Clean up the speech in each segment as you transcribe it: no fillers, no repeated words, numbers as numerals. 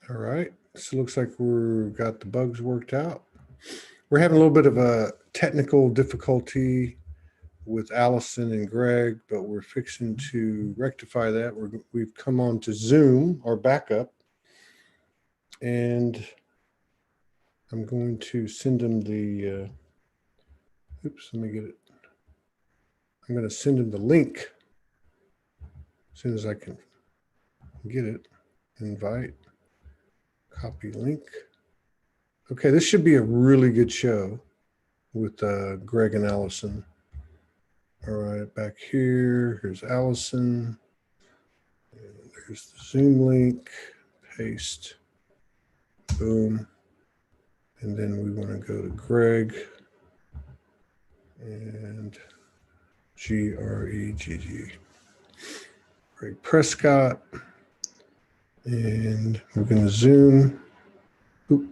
All right. So it looks like we've got the bugs worked out. We're having a little bit of a technical difficulty with Alison and Gregg, but we're fixing to rectify that. We've come on to Zoom, our backup, and I'm going to send them the, oops, let me get it. I'm going to send them the link as soon as I can get it. Invite, copy link. Okay, this should be a really good show with Gregg and Alison. All right, back here, here's Alison. And there's the Zoom link, paste, boom. And then we want to go to Gregg and Gregg. Gregg Prescott. And we're going to Zoom. Oop,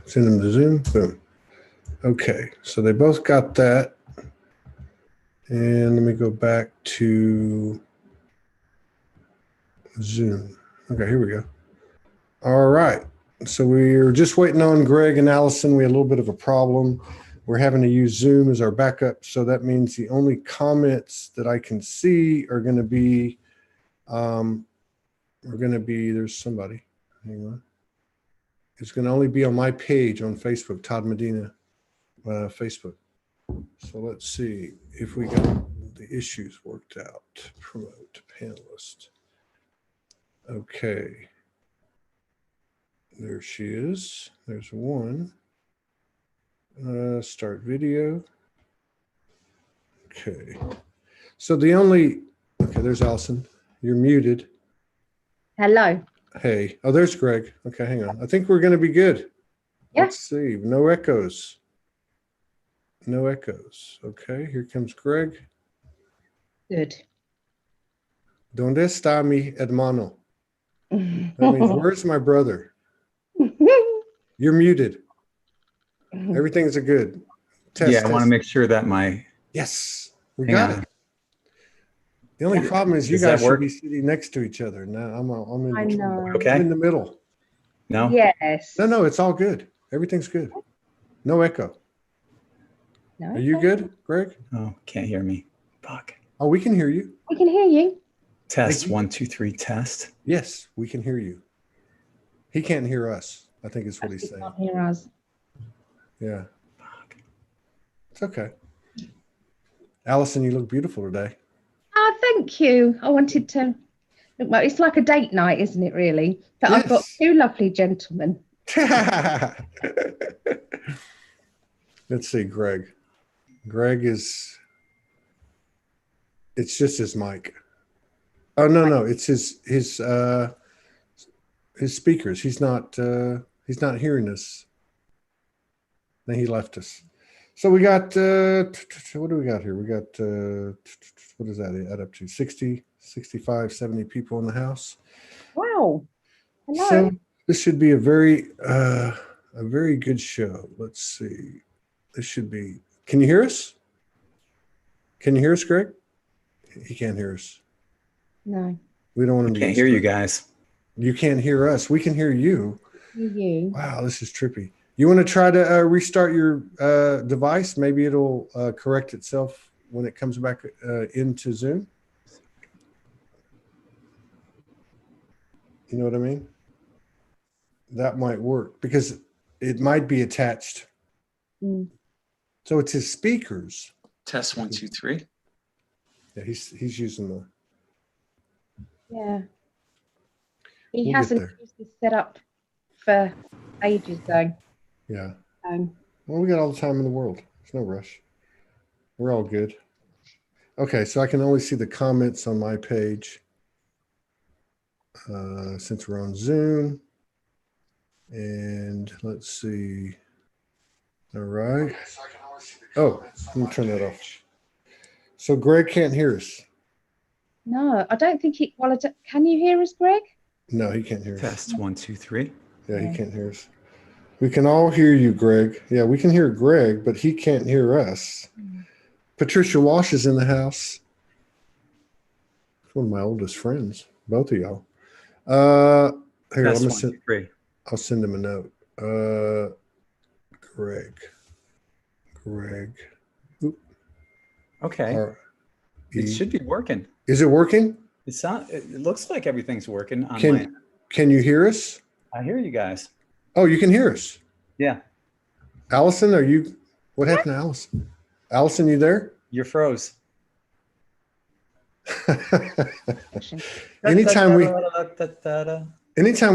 send them to Zoom. Boom. Okay, so they both got that. And let me go back to Zoom. Okay, here we go. All right. So we're just waiting on Gregg and Alison. We had a little bit of a problem. We're having to use Zoom as our backup. So that means the only comments that I can see are going to be, there's somebody. Hang on. It's going to only be on my page on Facebook, Todd Medina, Facebook. So let's see if we got the issues worked out. Promote panelist. Okay. There she is. There's one. Start video. Okay. So the only, okay, there's Alison. You're muted. Hello. Hey. Oh, there's Gregg. Okay, hang on. I think we're going to be good. Yeah. Let's see. No echoes. No echoes. Okay, here comes Gregg. Good. ¿Dónde está mi hermano? That means, where's my brother? You're muted. Everything's a good. Test, yeah, I want to make sure that my... Yes, we got it. The only problem is you guys should be sitting next to each other. Now I'm in the middle. No? Yes. No, it's all good. Everything's good. No echo. No. Are you good, Gregg? Oh, can't hear me. Fuck. Oh, we can hear you. We can hear you. Test 1, 2, 3, test. Yes, we can hear you. He can't hear us, I think is what he's saying. Can't hear us. Yeah. Fuck. It's okay. Alison, you look beautiful today. Oh, thank you. I wanted to look, well, it's like a date night, isn't it, really? But yes. I've got two lovely gentlemen. Let's see, Gregg. Gregg is, it's just his mic. Oh, no, it's his speakers. He's not hearing us. Then he left us. So we got, what do we got here? We got, what does that add up to? 60, 65, 70 people in the house. Wow. Hello. So this should be a very good show. Let's see. This should be, can you hear us? Can you hear us, Gregg? He can't hear us. No. We don't want him to hear you guys. You can't hear us. We can hear you. You. Wow, this is trippy. You want to try to restart your device? Maybe it'll correct itself when it comes back into Zoom. You know what I mean? That might work because it might be attached. Mm. So it's his speakers. Test 1, 2, 3. Yeah, he's using the. Yeah. He hasn't used this setup for ages though. Yeah. Well, we got all the time in the world. There's no rush. We're all good. Okay, so I can only see the comments on my page since we're on Zoom. And let's see. All right. Okay, so I can only see the comments let me turn that off. So Gregg can't hear us. No, I don't think he. Well, can you hear us, Gregg? No, he can't hear us. Test 1, 2, 3. Yeah, he can't hear us. We can all hear you, Gregg. Yeah, we can hear Gregg, but he can't hear us. Patricia Walsh is in the house. One of my oldest friends, both of y'all. Here, Test 1, 2, 3. I'll send him a note. Gregg. Oop, Okay. R-E. It should be working. Is it working? It looks like everything's working on Can my. Can you hear us? I hear you guys. Oh, you can hear us. Yeah. Allison, are you? What happened to Allison? Allison, you there? You're froze. Anytime we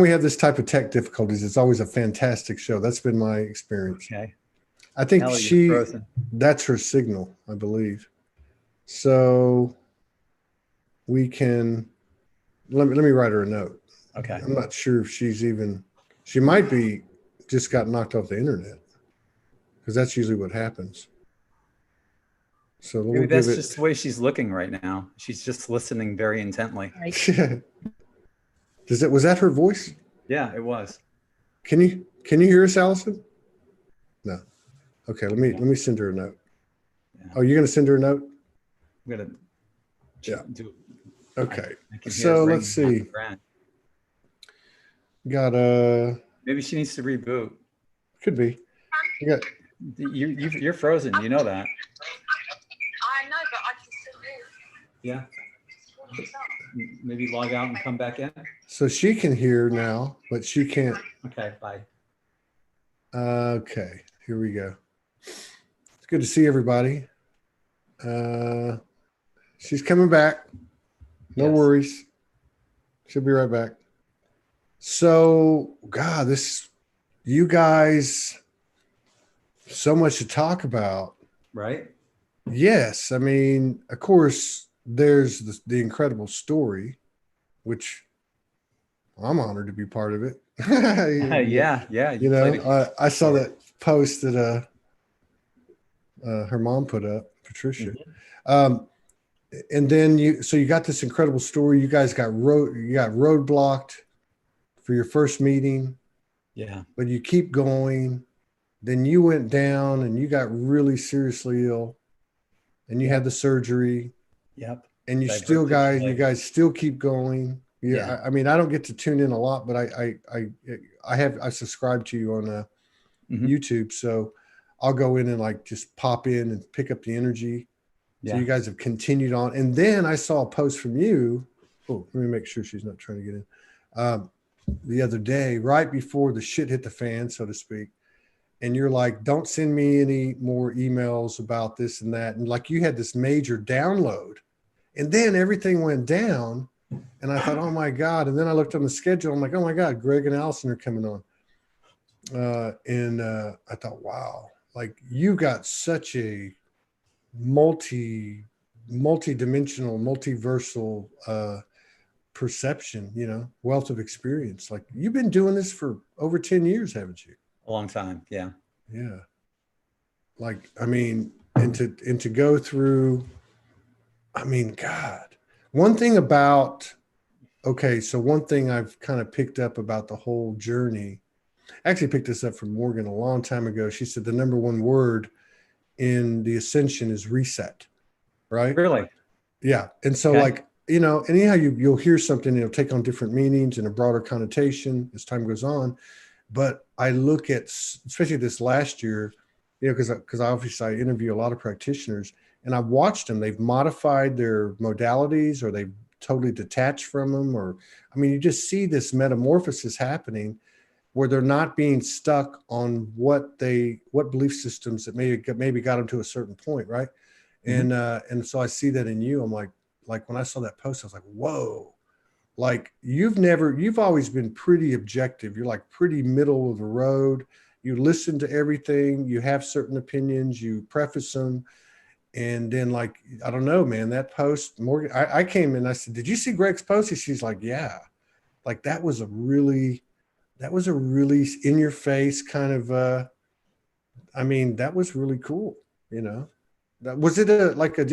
have this type of tech difficulties, it's always a fantastic show. That's been my experience. Okay. I think Ellie, you're frozen. that's her signal, I believe. So we can, let me write her a note. Okay. I'm not sure if she might be just got knocked off the internet, because that's usually what happens. So Maybe that's just the way she's looking right now. She's just listening very intently. Was that her voice? Yeah, it was. Can you hear us, Allison? No. Okay, let me send her a note. Yeah. Oh, you're gonna send her a note? I'm gonna do it. Okay. So let's see. Got maybe she needs to reboot. Could be. You're frozen, you know that. I know, but I can still hear. Yeah. Maybe log out and come back in. So she can hear now, but she can't. Okay, bye. Okay, here we go. It's good to see everybody. She's coming back. No worries. She'll be right back. So, God, you guys, so much to talk about. Right? Yes. I mean, of course, there's the incredible story, which I'm honored to be part of it. Yeah. You know, I saw that post that her mom put up, Patricia. Mm-hmm. And then you got this incredible story. You guys got roadblocked for your first meeting. Yeah. But you keep going. Then you went down and you got really seriously ill, and you had the surgery. Yep. And you guys still keep going. Yeah. I mean, I don't get to tune in a lot, but I subscribe to you on YouTube, so I'll go in and like just pop in and pick up the energy. So you guys have continued on. And then I saw a post from you. Oh, let me make sure she's not trying to get in. The other day, right before the shit hit the fan, so to speak. And you're like, don't send me any more emails about this and that. And like you had this major download. And then everything went down. And I thought, oh my God. And then I looked on the schedule. I'm like, oh my God, Gregg and Alison are coming on. And I thought, wow, like you got such a multi-dimensional, multiversal perception, you know, wealth of experience. Like you've been doing this for over 10 years, haven't you? A long time. Yeah. Yeah. Like, I mean, and to go through, I mean, God, one thing I've kind of picked up about the whole journey, I actually picked this up from Morgan a long time ago. She said the number one word in the ascension is reset, right? Really? Yeah. And so like, you know, anyhow, you'll hear something, it'll take on different meanings and a broader connotation as time goes on. But I look at, especially this last year, you know, because obviously I interview a lot of practitioners and I've watched them. They've modified their modalities or they've totally detached from them. Or, I mean, you just see this metamorphosis happening where they're not being stuck on what belief systems that maybe got them to a certain point, right? Mm-hmm. And so I see that in you. I'm like when I saw that post, I was like, whoa, like you've always been pretty objective. You're like pretty middle of the road. You listen to everything. You have certain opinions. You preface them. And then like, I don't know, man, that post, Morgan, I came in, I said, did you see Gregg's post? And she's like, yeah, like that was a really in your face kind of, I mean, that was really cool. You know, was it like a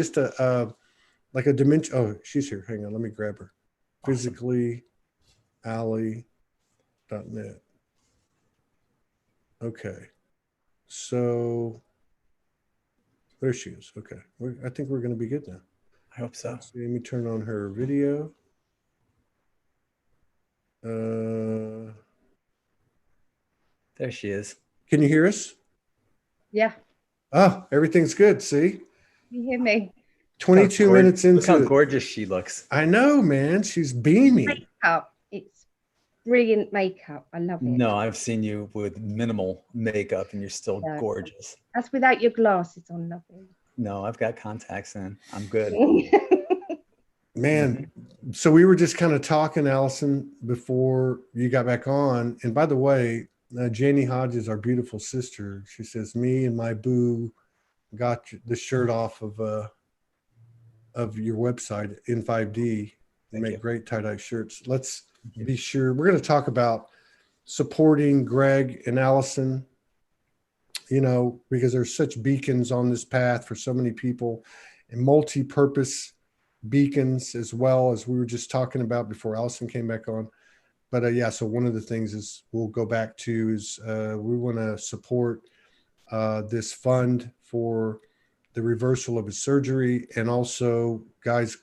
dimension? Oh, she's here. Hang on. Let me grab her. Physically, Allie.net. Okay. So there she is. Okay. I think we're going to be good now. I hope so. Let me turn on her video. There she is. Can you hear us? Yeah, Oh, everything's good. See, you hear me? 22 minutes Look how into it. gorgeous she looks. I know, man. She's beaming. Makeup. It's brilliant makeup. I love it. No, I've seen you with minimal makeup and you're still No. gorgeous. That's without your glasses on, nothing. No, I've got contacts in. I'm good. Man, so we were just kind of talking, Allison, before you got back on. And by the way, Janie Hodges, our beautiful sister, she says, me and my boo got the shirt off of your website, N5D. They make great tie-dye shirts. Let's be sure. We're going to talk about supporting Gregg and Alison, you know, because there's such beacons on this path for so many people, and multi-purpose beacons, as well as we were just talking about before Alison came back on. But yeah, so one of the things is we'll go back to is we want to support this fund for the reversal of his surgery. And also, guys,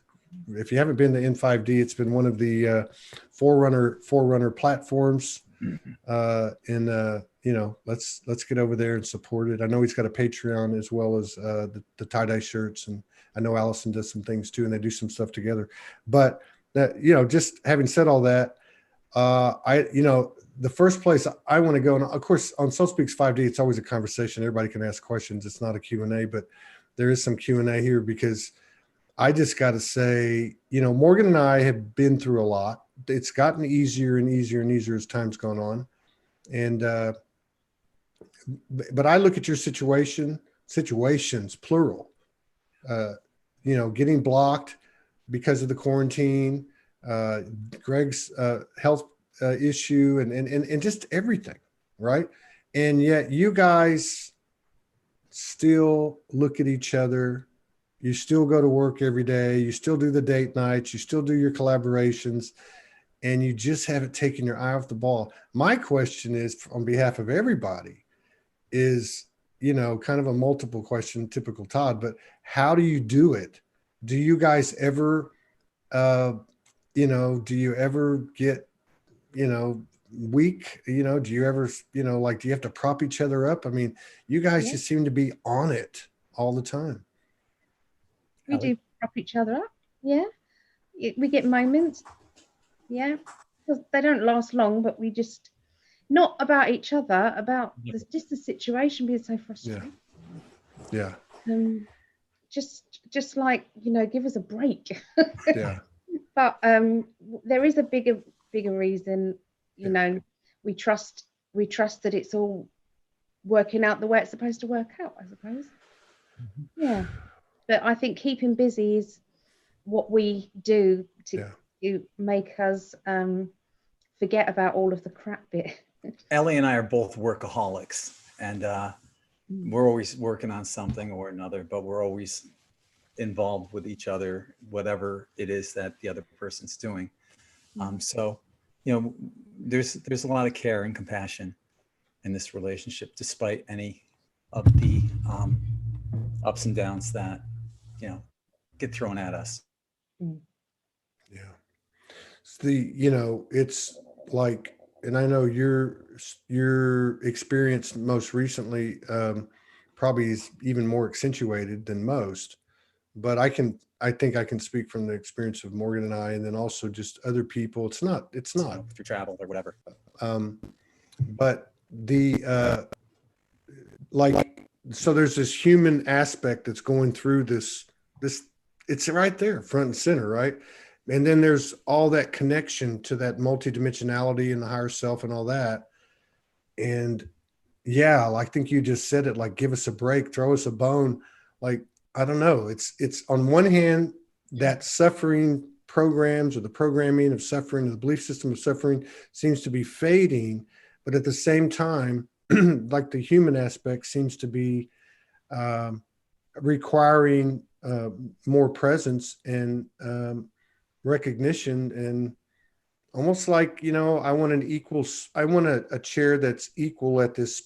if you haven't been to N5D, it's been one of the forerunner platforms. And you know, let's get over there and support it. I know he's got a Patreon as well as the tie-dye shirts, and I know Alison does some things too, and they do some stuff together. But that, you know, just having said all that, you know, the first place I want to go, and of course on SOULSPEAKS 5D, it's always a conversation. Everybody can ask questions. It's not a Q&A, but there is some Q&A here, because I just got to say, you know, Morgan and I have been through a lot. It's gotten easier and easier and easier as time's gone on. And, but I look at your situations, plural, you know, getting blocked because of the quarantine, Gregg's health issue, and just everything, right? And yet you guys still look at each other. You still go to work every day. You still do the date nights. You still do your collaborations, and you just haven't taken your eye off the ball. My question is, on behalf of everybody, is, you know, kind of a multiple question, typical Todd, but how do you do it? Do you guys ever, you know, do you ever get, you know, weak? You know, do you ever, you know, like, do you have to prop each other up? I mean, you guys just seem to be on it all the time. We do prop each other up. Yeah. We get moments. Yeah. They don't last long, but we just, not about each other, about just the situation being so frustrating. Yeah. Just like, you know, give us a break. Yeah. But there is a bigger reason, you know, we trust that it's all working out the way it's supposed to work out, I suppose. Yeah. But I think keeping busy is what we do to make us forget about all of the crap bit. Ellie and I are both workaholics, and we're always working on something or another, but we're always involved with each other, whatever it is that the other person's doing. So, you know, there's a lot of care and compassion in this relationship, despite any of the ups and downs that, you know, get thrown at us. Yeah. It's you know, it's like, and I know your experience most recently probably is even more accentuated than most, but I think I can speak from the experience of Morgan and I, and then also just other people. It's not through travel or whatever. But the like, so there's this human aspect that's going through this, it's right there front and center, right? And then there's all that connection to that multidimensionality and the higher self and all that. And yeah, I think you just said it, like, give us a break, throw us a bone. Like, I don't know. It's on one hand, that suffering programs, or the programming of suffering, the belief system of suffering, seems to be fading. But at the same time, like, the human aspect seems to be requiring more presence and recognition, and almost like, you know, I want a chair that's equal at this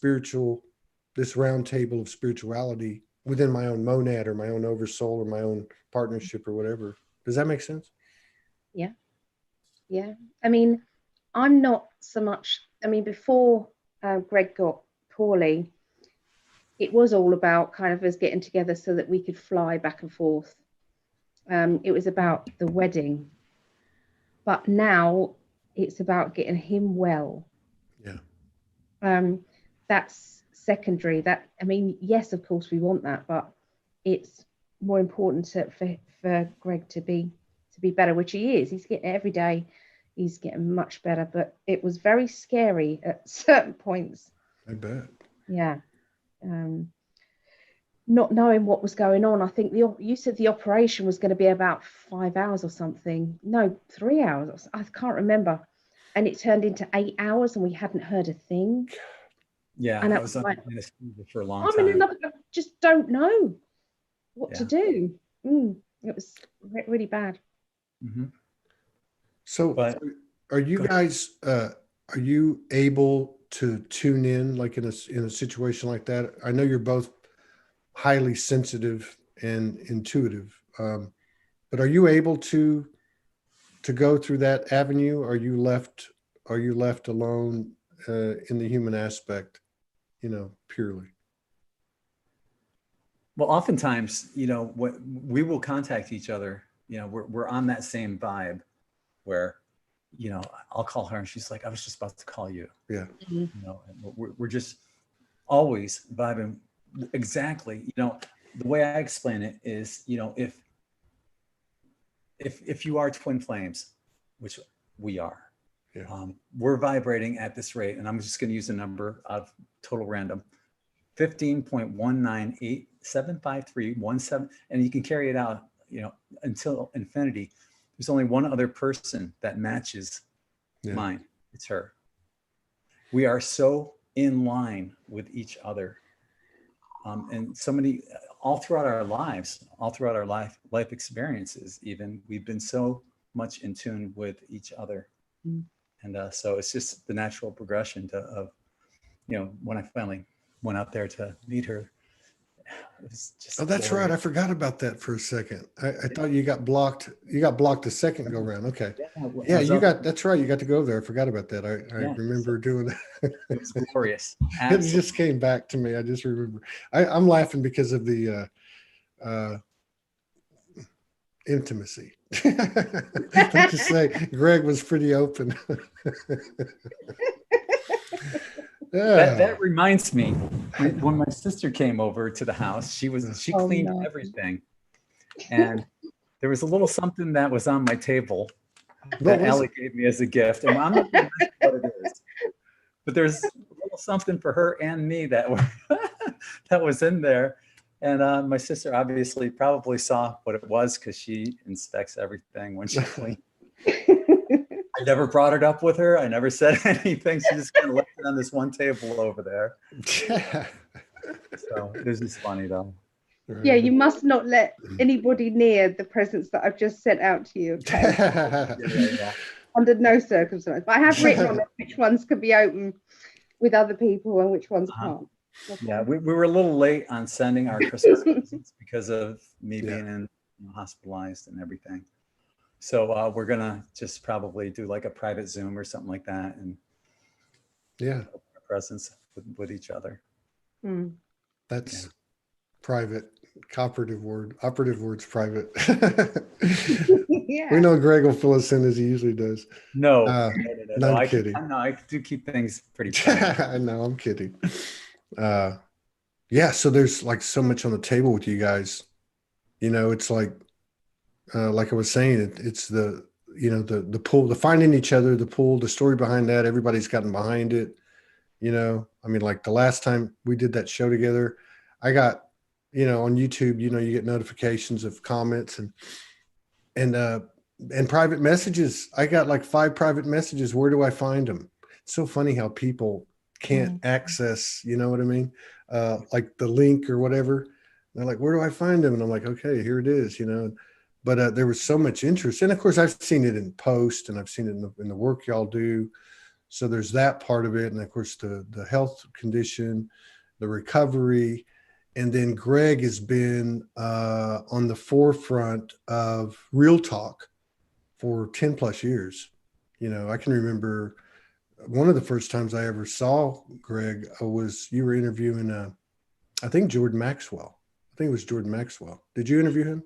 round table of spirituality within my own monad, or my own oversoul, or my own partnership, or whatever. Does that make sense? Yeah. I mean, I'm not so much, I mean, before Gregg got poorly, it was all about kind of us getting together so that we could fly back and forth. It was about the wedding, but now it's about getting him well. Yeah. That's secondary. That, I mean, yes, of course we want that, but it's more important for Gregg to be better, which he is. He's getting every day. He's getting much better, but it was very scary at certain points. I bet. Yeah. Not knowing what was going on. I think you said the operation was going to be about 5 hours or something. No, 3 hours. I can't remember. And it turned into 8 hours, and we hadn't heard a thing. Yeah, And I I was was like, on anesthesia for a long I'm in time. another. I just don't know what to Yeah. do. It was really bad. hmm So But are you go ahead. guys, are you able to tune in like in a situation like that? I know you're both highly sensitive and intuitive, but are you able to go through that avenue? Are you left alone in the human aspect, purely? Well, oftentimes, what we will contact each other, we're on that same vibe where, I'll call her and she's like, I was just about to call you, Yeah. and we're just always vibing exactly. The way I explain it is, if you are twin flames, which we are, Yeah. we're vibrating at this rate, and I'm just going to use a number of total random, 15.198753117, and you can carry it out, until infinity. There's only one other person that matches mine. It's her. We are so in line with each other, and so many, all throughout our lives, all throughout our life experiences, even, we've been so much in tune with each other. And so it's just the natural progression of when I finally went out there to meet her, it was just Oh, that's glorious. right. I forgot about that for a second. I thought you got blocked. You got blocked the second go round. Okay. Yeah, that's right. You got to go there. I forgot about that. I remember doing that. It was glorious. It just came back to me. I just remember. I'm laughing because of the intimacy. Let's just say Gregg was pretty open. That reminds me, when my sister came over to the house, she cleaned everything, and there was a little something that was on my table that Allie gave me as a gift, and I'm not going to mention what it is, but there's a little something for her and me that was in there, and my sister obviously probably saw what it was because she inspects everything when she cleans. I never brought it up with her. I never said anything. She just kind of left it on this one table over there. So this is funny though. Yeah, you must not let anybody near the presents that I've just sent out to you. Okay? Yeah. Under no circumstances. But I have written on it which ones can be open with other people and which ones can't. Okay. Yeah, we were a little late on sending our Christmas presents because of me being hospitalized and everything. So we're gonna just probably do like a private Zoom or something like that, and open our presents with each other. That's private. Operative word's private. We know Gregg will fill us in as he usually does. No, I'm kidding. I do keep things pretty private. I know, I'm kidding. So there's like so much on the table with you guys. It's like I was saying, it's the pull, the finding each other, the pull, the story behind that. Everybody's gotten behind it. I mean, like the last time we did that show together, I got, on YouTube, you get notifications of comments and private messages. I got like 5 private messages. Where do I find them? It's so funny how people can't access, you know what I mean? Like the link or whatever. They're like, where do I find them? And I'm like, okay, here it is, But there was so much interest. And of course, I've seen it in post and I've seen it in the work y'all do. So there's that part of it. And of course, the health condition, the recovery. And then Gregg has been on the forefront of real talk for 10 plus years. I can remember one of the first times I ever saw Gregg was you were interviewing, I think Jordan Maxwell. I think it was Jordan Maxwell. Did you interview him?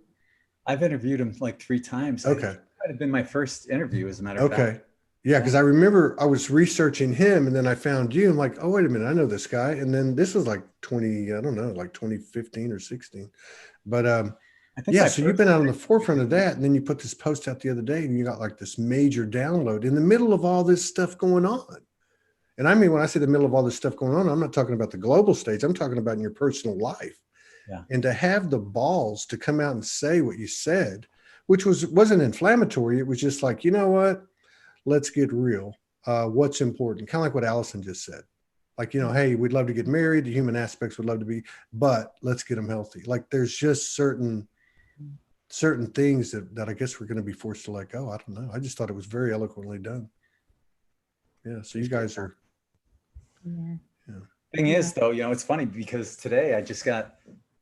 I've interviewed him like 3 times. Okay. It might have been my first interview, as a matter of Okay. fact. Yeah, because I remember I was researching him and then I found you. I'm like, oh, wait a minute, I know this guy. And then this was like 2015 or 16. But I think yeah, my so you've first been out on the interview- forefront of that. And then you put this post out the other day and you got like this major download in the middle of all this stuff going on. And I mean, when I say the middle of all this stuff going on, I'm not talking about the global stage. I'm talking about in your personal life. Yeah. And to have the balls to come out and say what you said, which wasn't inflammatory. It was just like, you know what? Let's get real. What's important? Kind of like what Alison just said. Like, you know, hey, we'd love to get married. The human aspects would love to be, but let's get them healthy. Like there's just certain things that I guess we're going to be forced to let go. I don't know. I just thought it was very eloquently done. Yeah. So you guys are. Yeah. Thing is, though, you know, it's funny because today I just got,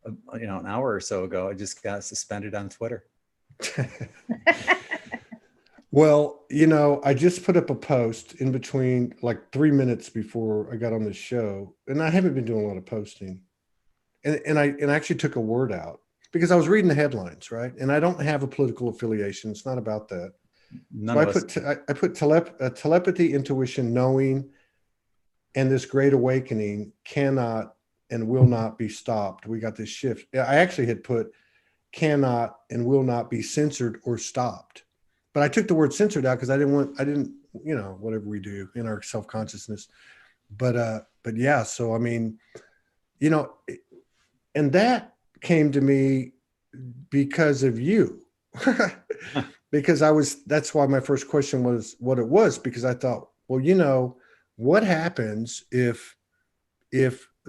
you know, an hour or so ago, I just got suspended on Twitter. Well, you know, I just put up a post in between like 3 minutes before I got on the show, and I haven't been doing a lot of posting. And I actually took a word out because I was reading the headlines, right? And I don't have a political affiliation. It's not about that. None So of us. I put telepathy, intuition, knowing, and this great awakening cannot and will not be stopped. We got this shift. I actually had put cannot and will not be censored or stopped. But I took the word censored out because I didn't, you know, whatever we do in our self-consciousness. But yeah, so I mean, you know, and that came to me because of you. Because that's why my first question was what it was, because I thought, well, you know, what happens if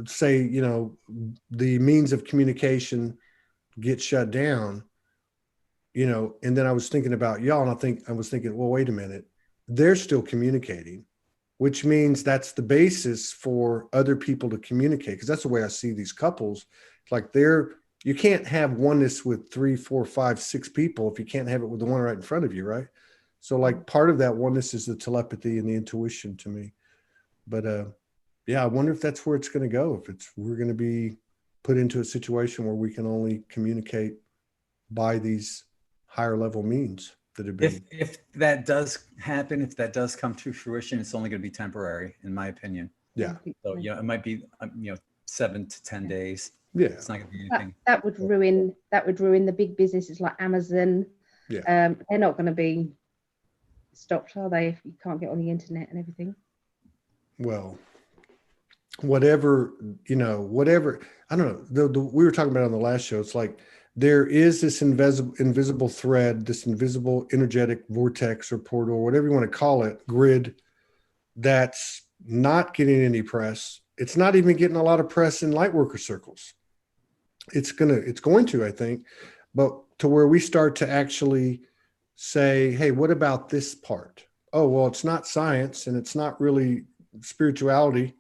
say, you know, the means of communication get shut down, you know, and then I was thinking about y'all, and I was thinking, well, wait a minute, they're still communicating, which means that's the basis for other people to communicate. Because that's the way I see these couples. It's like you can't have oneness with 3, 4, 5, 6 people if you can't have it with the one right in front of you, right? So like part of that oneness is the telepathy and the intuition to me. But yeah, I wonder if that's where it's going to go. If we're going to be put into a situation where we can only communicate by these higher level means that have been. If that does happen, if that does come to fruition, it's only going to be temporary, in my opinion. Yeah. So, you know, it might be, you know, 7 to 10 days. Yeah. It's not going to be anything. That would ruin the big businesses like Amazon. Yeah. They're not going to be stopped, are they, if you can't get on the internet and everything? Well, whatever, you know, whatever, I don't know. We were talking about it on the last show. It's like there is this invisible thread, this invisible energetic vortex or portal, or whatever you want to call it, grid, that's not getting any press. It's not even getting a lot of press in light worker circles. It's going to, I think, but to where we start to actually say, hey, what about this part? Oh, well, it's not science and it's not really spirituality.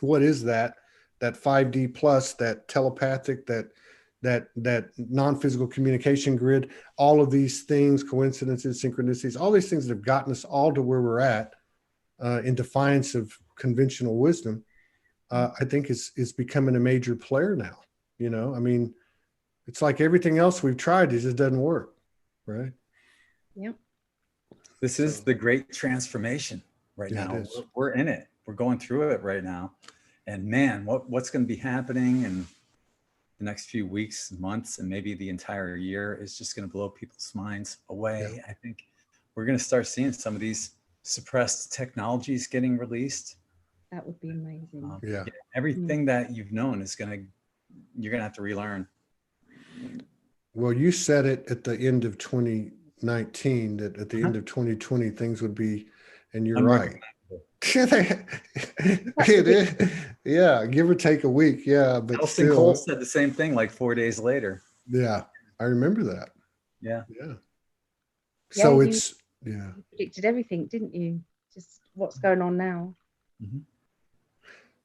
What is that? That 5D plus, that telepathic, that non-physical communication grid, all of these things, coincidences, synchronicities, all these things that have gotten us all to where we're at in defiance of conventional wisdom, I think is becoming a major player now. You know, I mean, it's like everything else we've tried, it just doesn't work, right? Yep. This is the great transformation right Yeah, now. it is. We're in it. We're going through it right now. And man, what's going to be happening in the next few weeks, months, and maybe the entire year is just going to blow people's minds away. Yeah. I think we're going to start seeing some of these suppressed technologies getting released. That would be amazing. Yeah. Everything that you've known you're going to have to relearn. Well, you said it at the end of 2019 that at the end of 2020 things would be, and you're right. It is. Yeah, give or take a week. Yeah, but Alison Cole said the same thing like 4 days later. Yeah, I remember that. Yeah. Yeah. So Yeah, it's you predicted everything, didn't you? Just what's going on now. Mhm.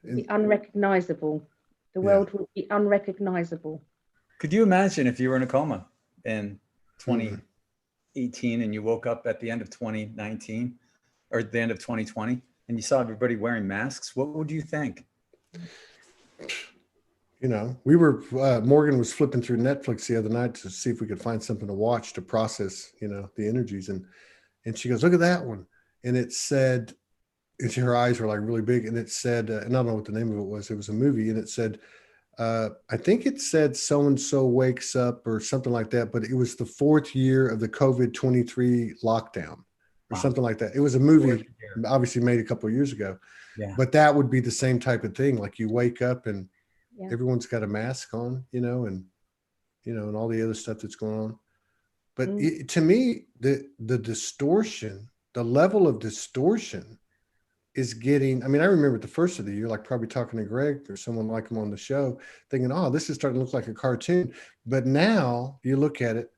It'd be unrecognizable. The world would be unrecognizable. Could you imagine if you were in a coma in 2018 and you woke up at the end of 2019 or the end of 2020 and you saw everybody wearing masks, what would you think? You know, we were, Morgan was flipping through Netflix the other night to see if we could find something to watch to process, you know, the energies. And she goes, look at that one. And it said, and her eyes were like really big. And it said, and I don't know what the name of it was. It was a movie. And it said, I think it said so-and-so wakes up or something like that, but it was the 4th year of the COVID-23 lockdown or Wow. something like that. It was a movie obviously made a couple of years ago, Yeah. but that would be the same type of thing. Like you wake up and Yeah. everyone's got a mask on, you know, and all the other stuff that's going on. But to me, the distortion, the level of distortion is getting, I mean, I remember the first of the year, like probably talking to Gregg or someone like him on the show, thinking, oh, this is starting to look like a cartoon. But now you look at it,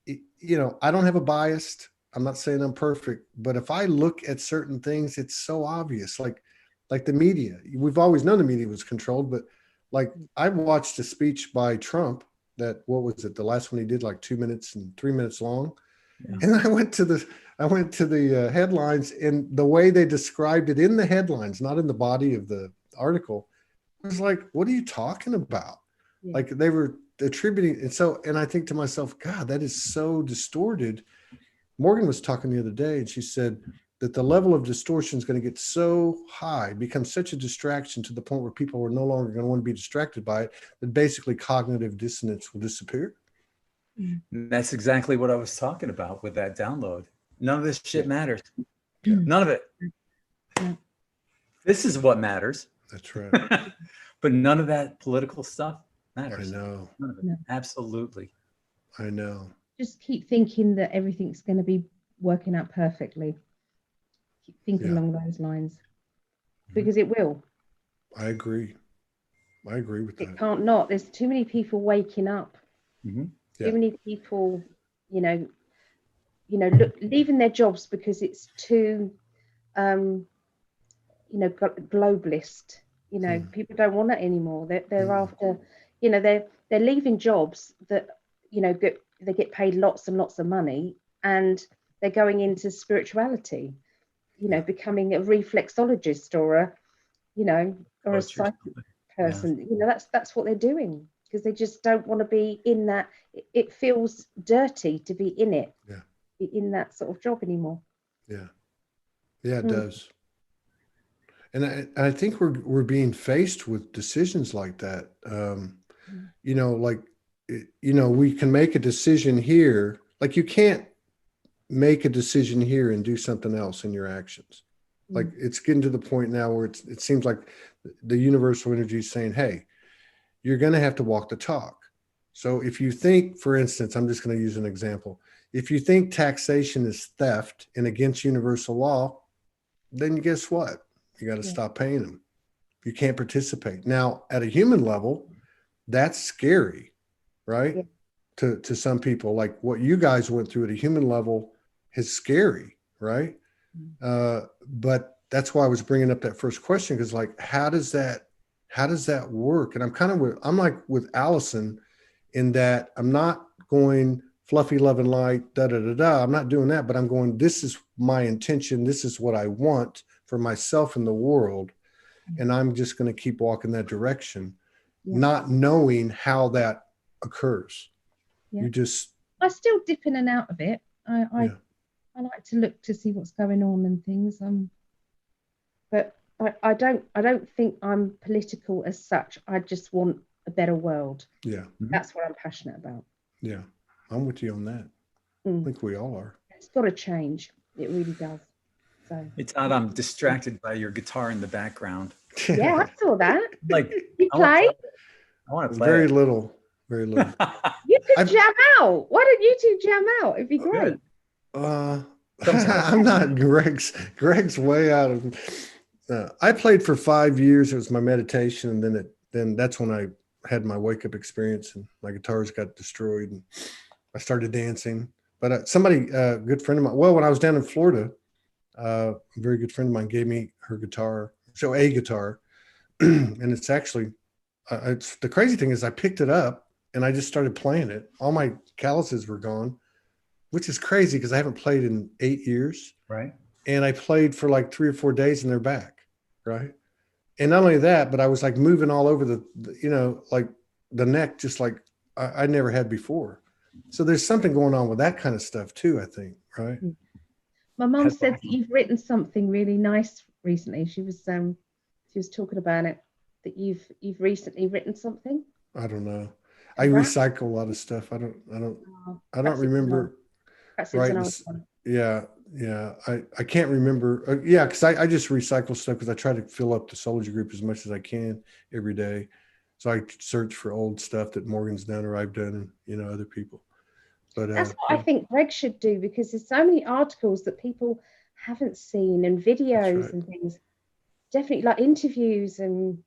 you know, I don't have a bias. I'm not saying I'm perfect, but if I look at certain things, it's so obvious. Like the media, we've always known the media was controlled, but like I watched a speech by Trump that, what was it? The last one he did, like 2 minutes and 3 minutes long. Yeah. And I went to the headlines, and the way they described it in the headlines, not in the body of the article, was like, what are you talking about? Yeah. Like they were attributing. And I think to myself, God, that is so distorted. Morgan was talking the other day, and she said that the level of distortion is going to get so high, become such a distraction to the point where people are no longer going to want to be distracted by it, that basically cognitive dissonance will disappear. And that's exactly what I was talking about with that download. None of this shit matters. Yeah. None of it. Yeah. This is what matters. That's right. But none of that political stuff I matters. know. None of it. No. Absolutely. I know. Just keep thinking that everything's going to be working out perfectly. Keep thinking Yeah. along those lines, because it will. I agree. I agree with It that. can't not. There's too many people waking up. Mhm. Yeah. Too many people, look, leaving their jobs because it's too, globalist. People don't want it anymore. They're after, they're leaving jobs that, they get paid lots and lots of money, and they're going into spirituality, becoming a reflexologist or a psychic person. That's what they're doing, because they just don't want to be in that. It feels dirty to be in it. Yeah. Be in that sort of job anymore. Yeah. Yeah, it does. And I think we're being faced with decisions like that. We can make a decision here. Like you can't make a decision here and do something else in your actions. Like it's getting to the point now where it seems like the universal energy is saying, hey, you're going to have to walk the talk. So if you think, for instance, I'm just going to use an example. If you think taxation is theft and against universal law, then guess what? You got to stop paying them. You can't participate. Now, at a human level, that's scary, right? Yeah. To some people, like what you guys went through at a human level is scary, right? But that's why I was bringing up that first question, because like, how does that work? And I'm like with Alison in that I'm not going fluffy, love and light, da, da, da, da. I'm not doing that, but I'm going, this is my intention. This is what I want for myself in the world. And I'm just going to keep walking that direction, not knowing how that occurs. Yeah. I still dip in and out of it. I like to look to see what's going on and things. But I don't think I'm political as such. I just want a better world. Yeah. That's what I'm passionate about. Yeah. I'm with you on that. I think we all are. It's got to change. It really does. So it's not, I'm distracted by your guitar in the background. Yeah, I saw that. Like you play? I want to play. Very little. You could jam out. Why don't you two jam out? It'd be great. I'm not Gregg's way out of I played for 5 years. It was my meditation, and then that's when I had my wake up experience and my guitars got destroyed and I started dancing. But somebody, a good friend of mine, well, when I was down in Florida, a very good friend of mine gave me her guitar, a guitar. And it's actually, the crazy thing is I picked it up and I just started playing it. All my calluses were gone, which is crazy because I haven't played in 8 years. Right. and I played for like 3 or 4 days and they're back. Right. And not only that, but I was like moving all over like the neck, just like I never had before. So there's something going on with that kind of stuff too, I think. Right. My mum That's said that awesome. you've written something really nice recently. She was talking about it, that you've recently written something. I don't know. I Congrats. recycle a lot of stuff. I don't Oh, I don't remember. perhaps it was Right. an old one. Yeah. Yeah. I can't remember. Yeah. Cause I just recycle stuff because I try to fill up the SOULOGY group as much as I can every day. So I search for old stuff that Morgan's done or I've done and, other people. But That's what I think Gregg should do, because there's so many articles that people haven't seen, and that's videos right. and things. Definitely like interviews and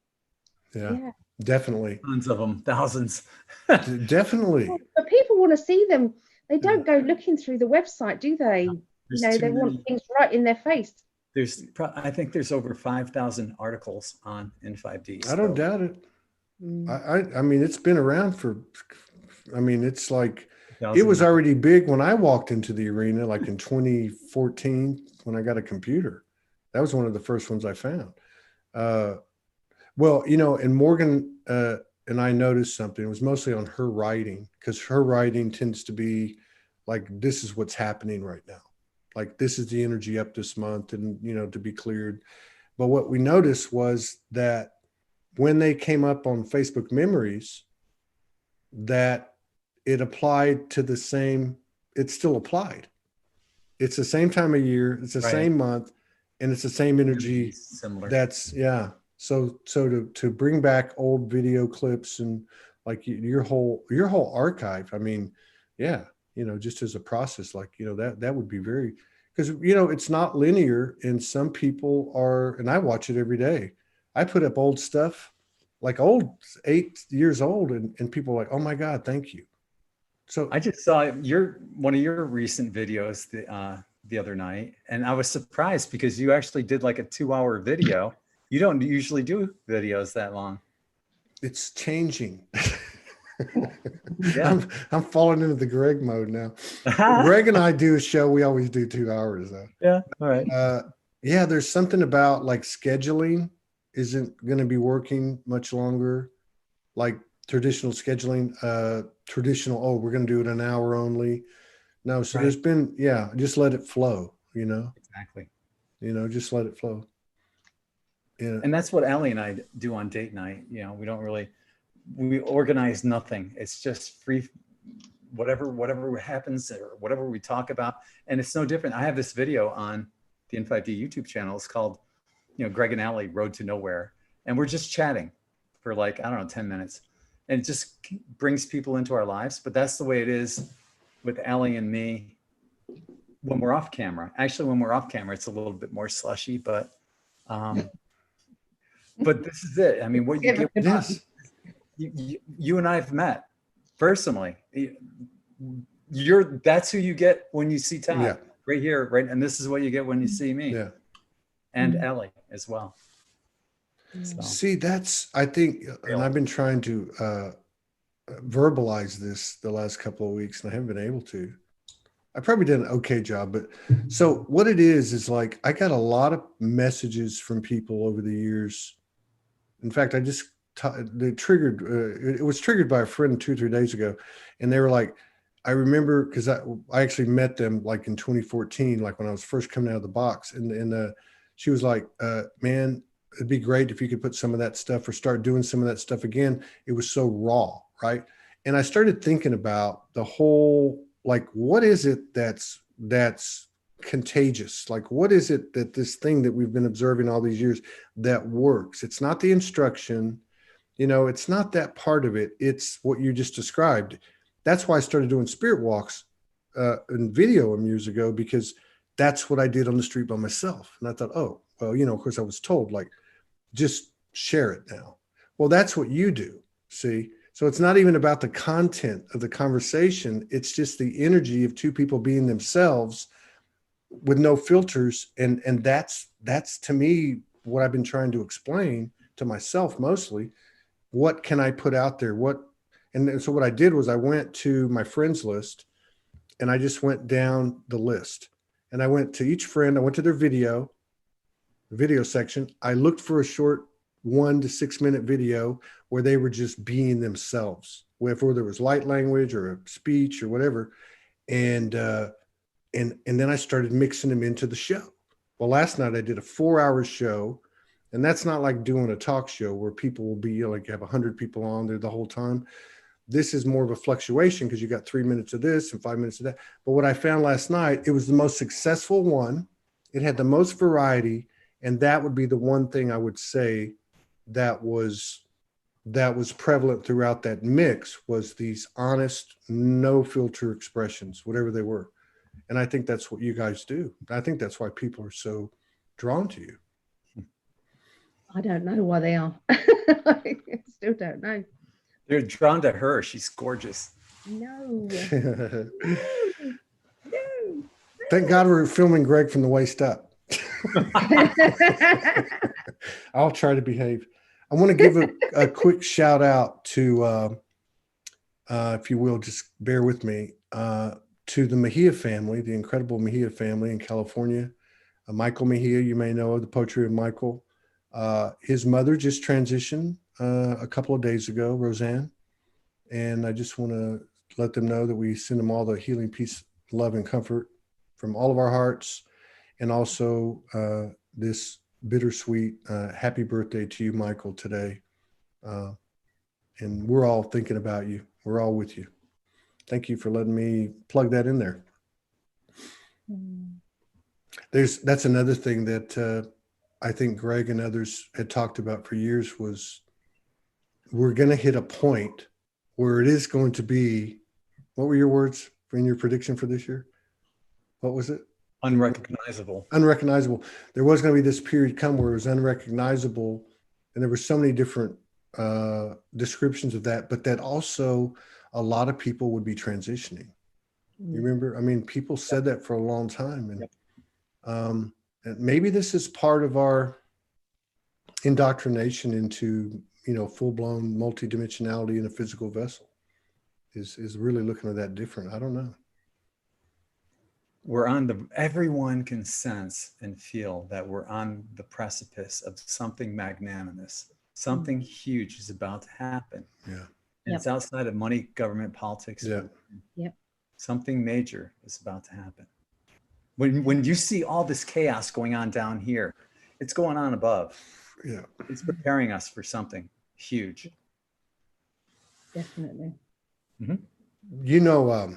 Yeah. yeah. Definitely. Tons of them, thousands. Definitely. But people want to see them. They Yeah. don't go looking through the website, do they? There's They too want many. things right in their face. I think there's over 5,000 articles on N5D. I don't doubt it. I mean, it's been around it's like, it was already big when I walked into the arena, like in 2014, when I got a computer. That was one of the first ones I found. Well, and Morgan and I noticed something. It was mostly on her writing, because her writing tends to be like, this is what's happening right now. Like, this is the energy up this month and, to be cleared. But what we noticed was that when they came up on Facebook memories, that it applied to the same, it still applied. It's the same time of year, it's the Right. same month, and it's the same energy. Similar. That's So to bring back old video clips and like your whole archive, I mean, yeah, just as a process, like, that would be very, because, it's not linear, and some people are, and I watch it every day. I put up old stuff, like old 8 years old, and people are like, oh my God, thank you. So I just saw one of your recent videos the other night, and I was surprised because you actually did like a 2-hour video. You don't usually do videos that long. it's changing. Yeah. I'm falling into the Gregg mode now. Gregg and I do a show. We always do 2 hours though. Yeah. All right. Yeah, there's something about like scheduling isn't going to be working much longer. Like traditional scheduling, we're going to do it an hour only. No, so Right. there's been, just let it flow, Exactly. just let it flow. Yeah. And that's what Allie and I do on date night. We organize nothing. It's just free, whatever happens or whatever we talk about. And it's no different. I have this video on the N5D YouTube channel. It's called, Gregg and Allie Road to Nowhere. And we're just chatting for like, I don't know, 10 minutes. And it just brings people into our lives. But that's the way it is with Allie and me when we're off camera. Actually, when we're off camera, it's a little bit more slushy, but this is it. I mean, what you get, Yes. you and I have met personally. That's who you get when you see Todd. Yeah. Right here, right, and this is what you get when you see me. Yeah. And Ellie as well. So. See, I think, and I've been trying to verbalize this the last couple of weeks, and I haven't been able to. I probably did an okay job, but so what it is like, I got a lot of messages from people over the years. In fact, it was triggered by a friend 2 or 3 days ago. And they were like, I remember, because I actually met them like in 2014, like when I was first coming out of the box. And she was like, man, it'd be great if you could put some of that stuff or start doing some of that stuff again. It was so raw, right? And I started thinking about the whole, like, what is it that's contagious? Like, what is it that this thing that we've been observing all these years that works? It's not the instruction, it's not that part of it. It's what you just described. That's why I started doing spirit walks and video years ago, because that's what I did on the street by myself. And I thought, oh, well, of course I was told, like, just share it now. Well, that's what you do. See? So it's not even about the content of the conversation. It's just the energy of two people being themselves with no filters. And that's to me what I've been trying to explain to myself mostly. What can I put out there? And so what I did was I went to my friends list and I just went down the list and I went to each friend. I went to their video section. I looked for a short 1 to 6 minute video where they were just being themselves, whether there was light language or a speech or whatever. And then I started mixing them into the show. Well, last night I did a 4-hour show, and that's not like doing a talk show where people will be, you know, like you have 100 people on there the whole time. This is more of a fluctuation because you got 3 minutes of this and 5 minutes of that. But what I found last night, it was the most successful one. It had the most variety. And that would be the one thing I would say that was prevalent throughout that mix, was these honest, no filter expressions, whatever they were. And I think that's what you guys do. I think that's why people are so drawn to you. I don't know why they are. I still don't know. They're drawn to her. She's gorgeous. No. No. Thank God we're filming Gregg from the waist up. I'll try to behave. I want to give a quick shout out to, if you will, just bear with me, to the Mejia family, the incredible Mejia family in California. Michael Mejia, you may know of the Poetry of Michael. His mother just transitioned a couple of days ago, Roseanne. And I just want to let them know that we send them all the healing, peace, love, and comfort from all of our hearts. And also this bittersweet happy birthday to you, Michael, today. And we're all thinking about you. We're all with you. Thank you for letting me plug that in there. That's another thing that I think Gregg and others had talked about for years, was we're going to hit a point where it is going to be, what were your words in your prediction for this year? What was it? Unrecognizable. Unrecognizable. There was going to be this period come where it was unrecognizable, and there were so many different descriptions of that, but that also a lot of people would be transitioning. You remember? I mean, people said that for a long time, and maybe this is part of our indoctrination into, you know, full-blown multidimensionality in a physical vessel. Is really looking at that different. I don't know. Everyone can sense and feel that we're on the precipice of something magnanimous. Something huge is about to happen. Yeah. And it's outside of money, government, politics. Yeah. Yep. Something major is about to happen. When you see all this chaos going on down here, it's going on above. Yeah. It's preparing us for something huge. Definitely. You know,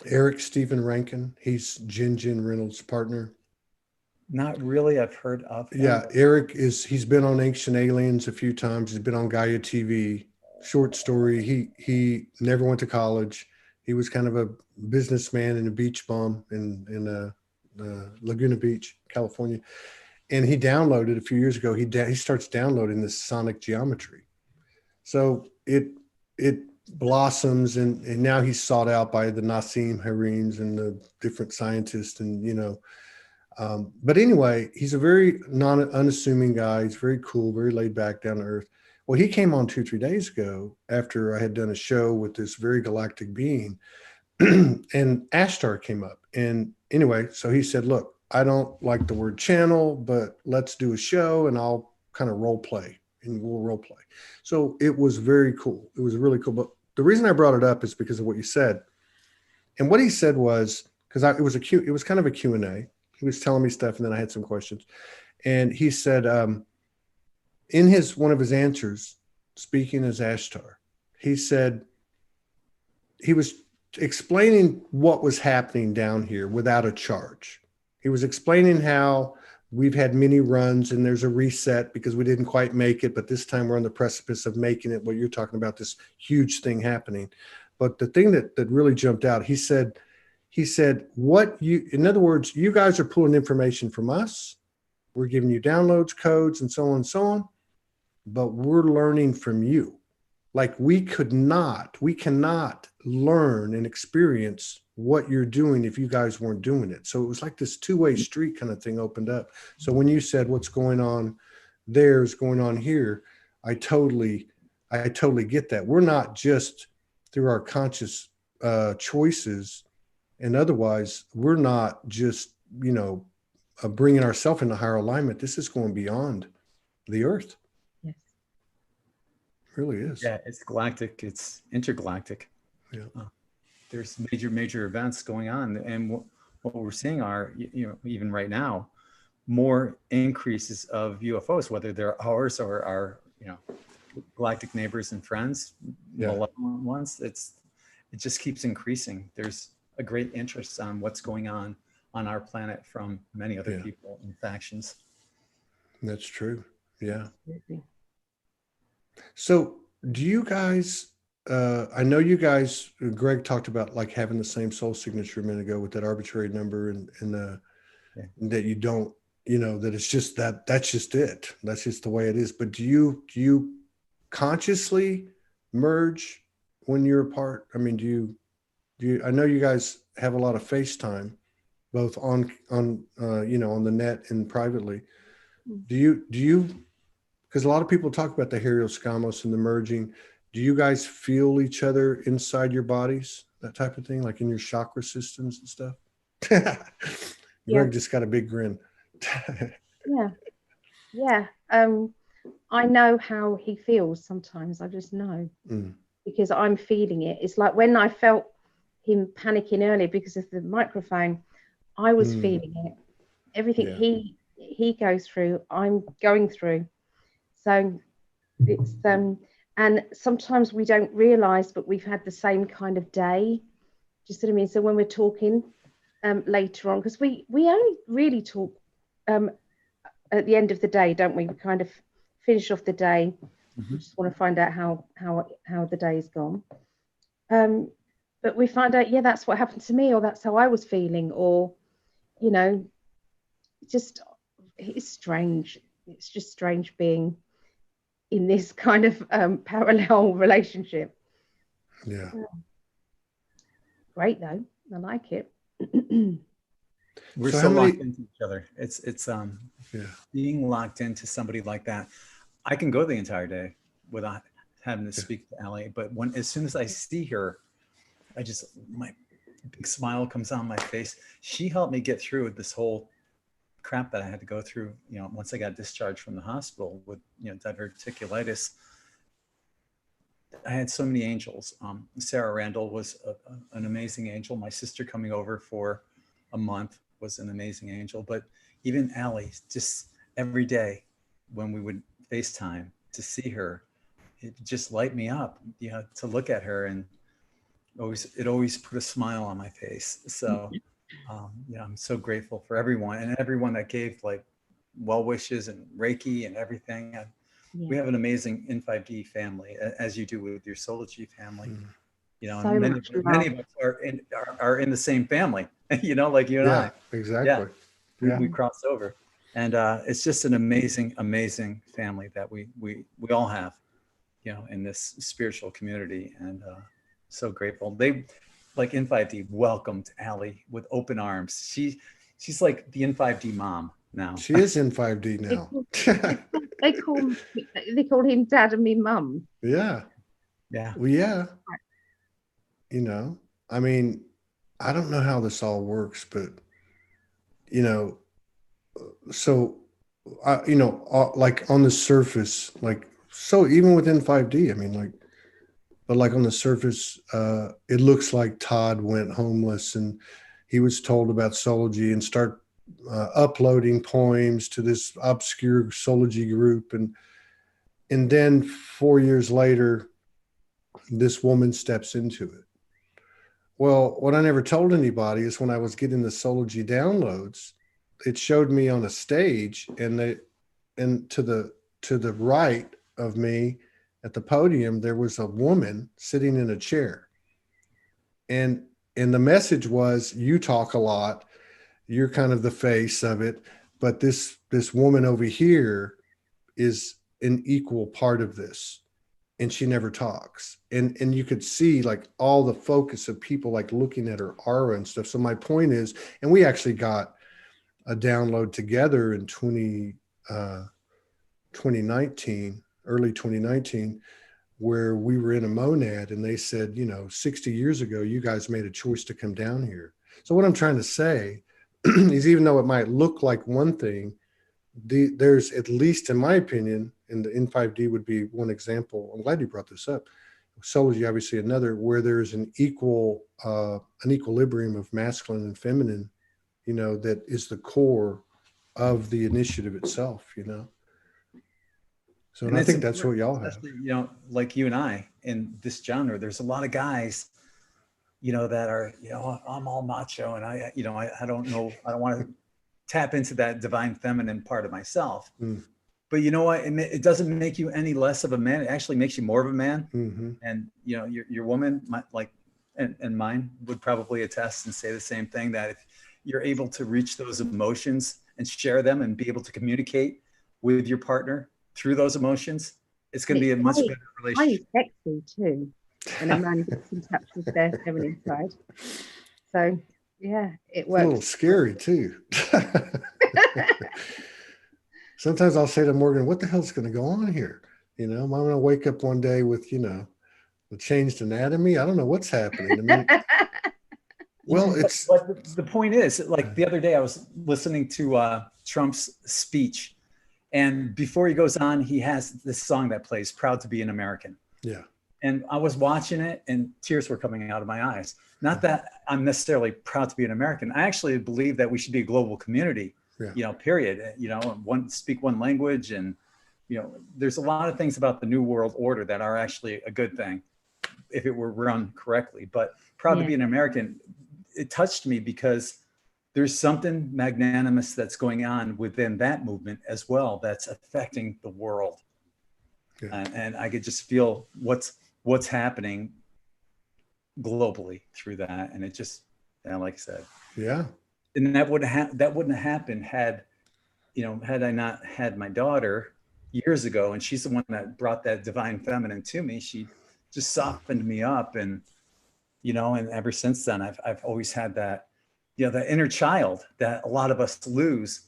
Eric Stephen Rankin, he's Jin Reynolds' partner. Not really. I've heard of him. Yeah, Eric he's been on Ancient Aliens a few times. He's been on Gaia TV. Short story. He never went to college. He was kind of a businessman and a beach bum in Laguna Beach, California. And he downloaded a few years ago. He starts downloading this sonic geometry. So it blossoms, and now he's sought out by the Nassim Harems and the different scientists, and you know. But anyway, he's a very unassuming guy. He's very cool, very laid back, down to earth. Well, he came on 2-3 days ago after I had done a show with this very galactic being, and Ashtar came up. And anyway, so he said, look, I don't like the word channel, but let's do a show and I'll kind of role play, and we'll role play. So it was very cool. It was really cool. But the reason I brought it up is because of what you said. And what he said was, because it was kind of a Q&A. He was telling me stuff, and then I had some questions. And he said, in one of his answers, speaking as Ashtar, he said he was explaining what was happening down here without a charge. He was explaining how we've had many runs and there's a reset because we didn't quite make it, but this time we're on the precipice of making it. What you're talking about, this huge thing happening. But the thing that really jumped out, he said, in other words, you guys are pulling information from us. We're giving you downloads, codes, and so on and so on. But we're learning from you. Like we cannot learn and experience what you're doing if you guys weren't doing it. So it was like this two-way street kind of thing opened up. So when you said what's going on there is going on here, I totally get that. We're not just through our conscious choices And otherwise, we're not just, bringing ourselves into higher alignment. This is going beyond the earth. Yes. It really is. Yeah, it's galactic, it's intergalactic. Yeah. There's major events going on, and what we're seeing are, even right now, more increases of UFOs, whether they're ours or our, galactic neighbors and friends, Yeah. malevolent ones. It just keeps increasing. There's a great interest on what's going on our planet from many other Yeah. people and factions. That's true. Yeah. Absolutely. So do you guys, I know you guys, Greg talked about like having the same soul signature a minute ago with that arbitrary number and Yeah. that you don't, that it's just that's just it. That's just the way it is. But do you consciously merge when you're apart? I mean, do you, I know you guys have a lot of FaceTime, both on the net and privately. Do you, because a lot of people talk about the Helioscamos and the merging. Do you guys feel each other inside your bodies, that type of thing, like in your chakra systems and stuff? Yeah. Greg just got a big grin. Yeah. I know how he feels sometimes. I just know because I'm feeling it. It's like when I felt him panicking earlier because of the microphone, I was feeling it. Everything he goes through, I'm going through. So it's and sometimes we don't realize, but we've had the same kind of day. Do you see what I mean? So when we're talking later on, because we only really talk at the end of the day, don't we? We kind of finish off the day. We just want to find out how the day's gone. But we find out, that's what happened to me, or that's how I was feeling, or just it's strange. It's just strange being in this kind of parallel relationship. Yeah. Great though, I like it. We're So so how many- locked into each other. It's Yeah. being locked into somebody like that. I can go the entire day without having to speak to Allie, but as soon as I see her, my big smile comes on my face. She helped me get through this whole crap that I had to go through, once I got discharged from the hospital with, diverticulitis. I had so many angels. Sarah Randall was an amazing angel. My sister coming over for a month was an amazing angel. But even Allie, just every day when we would FaceTime to see her, it just light me up, to look at her, and it always put a smile on my face. So I'm so grateful for everyone that gave like well wishes and Reiki and everything. We have an amazing N5D family, as you do with your SOULOGY family. So many of us are in the same family, like you and I. Exactly. We cross over, and it's just an amazing family that we all have, in this spiritual community, and so grateful. They, like N5D, welcomed Allie with open arms. She's like the N5D mom now. She is in 5D now. They call him Dad and me Mum. Yeah. Well, yeah. I mean, I don't know how this all works, but so like on the surface, like, so even within 5D, I mean, like, but like on the surface, it looks like Todd went homeless and he was told about SOULOGY and start uploading poems to this obscure SOULOGY group. And then 4 years later, this woman steps into it. Well, what I never told anybody is when I was getting the SOULOGY downloads, it showed me on a stage, and to the right of me at the podium, there was a woman sitting in a chair. And the message was, you talk a lot, you're kind of the face of it, but this woman over here is an equal part of this, and she never talks. And you could see like all the focus of people like looking at her aura and stuff. So my point is, and we actually got a download together in 2019, early 2019, where we were in a monad, and they said, 60 years ago, you guys made a choice to come down here. So what I'm trying to say is, even though it might look like one thing, there's, at least in my opinion, and the N5D would be one example. I'm glad you brought this up. SOULOGY, obviously another, where there's an equilibrium of masculine and feminine, you know, that is the core of the initiative itself, you know. So and I think that's what y'all have. You know, like you and I in this genre, there's a lot of guys, you know, that are, you know, I'm all macho and I don't know, I don't want to tap into that divine feminine part of myself. Mm. But you know what? It doesn't make you any less of a man. It actually makes you more of a man. Mm-hmm. And, you know, your woman, and mine would probably attest and say the same thing, that if you're able to reach those emotions and share them and be able to communicate with your partner through those emotions, it's going to be a much better relationship. Highly sexy too, when a man gets in touch with their feminine side. So yeah, it works. It's a little scary too. Sometimes I'll say to Morgan, what the hell's going to go on here? You know, I'm going to wake up one day with, you know, the changed anatomy. I don't know what's happening. I mean, well, it's. But the point is, like the other day, I was listening to Trump's speech, and before he goes on, he has this song that plays, "Proud to be an American." Yeah. And I was watching it, and tears were coming out of my eyes. Not that I'm necessarily proud to be an American. I actually believe that we should be a global community. Yeah. You know, period. You know, speak one language, and you know, there's a lot of things about the New World Order that are actually a good thing if it were run correctly. But proud to be an American, it touched me because there's something magnanimous that's going on within that movement as well that's affecting the world. Yeah. And I could just feel what's happening globally through that. And it just, like I said, yeah. And that wouldn't have happened had I not had my daughter years ago. And she's the one that brought that divine feminine to me. She just softened me up, and you know, and ever since then, I've always had that, you know, the inner child that a lot of us lose.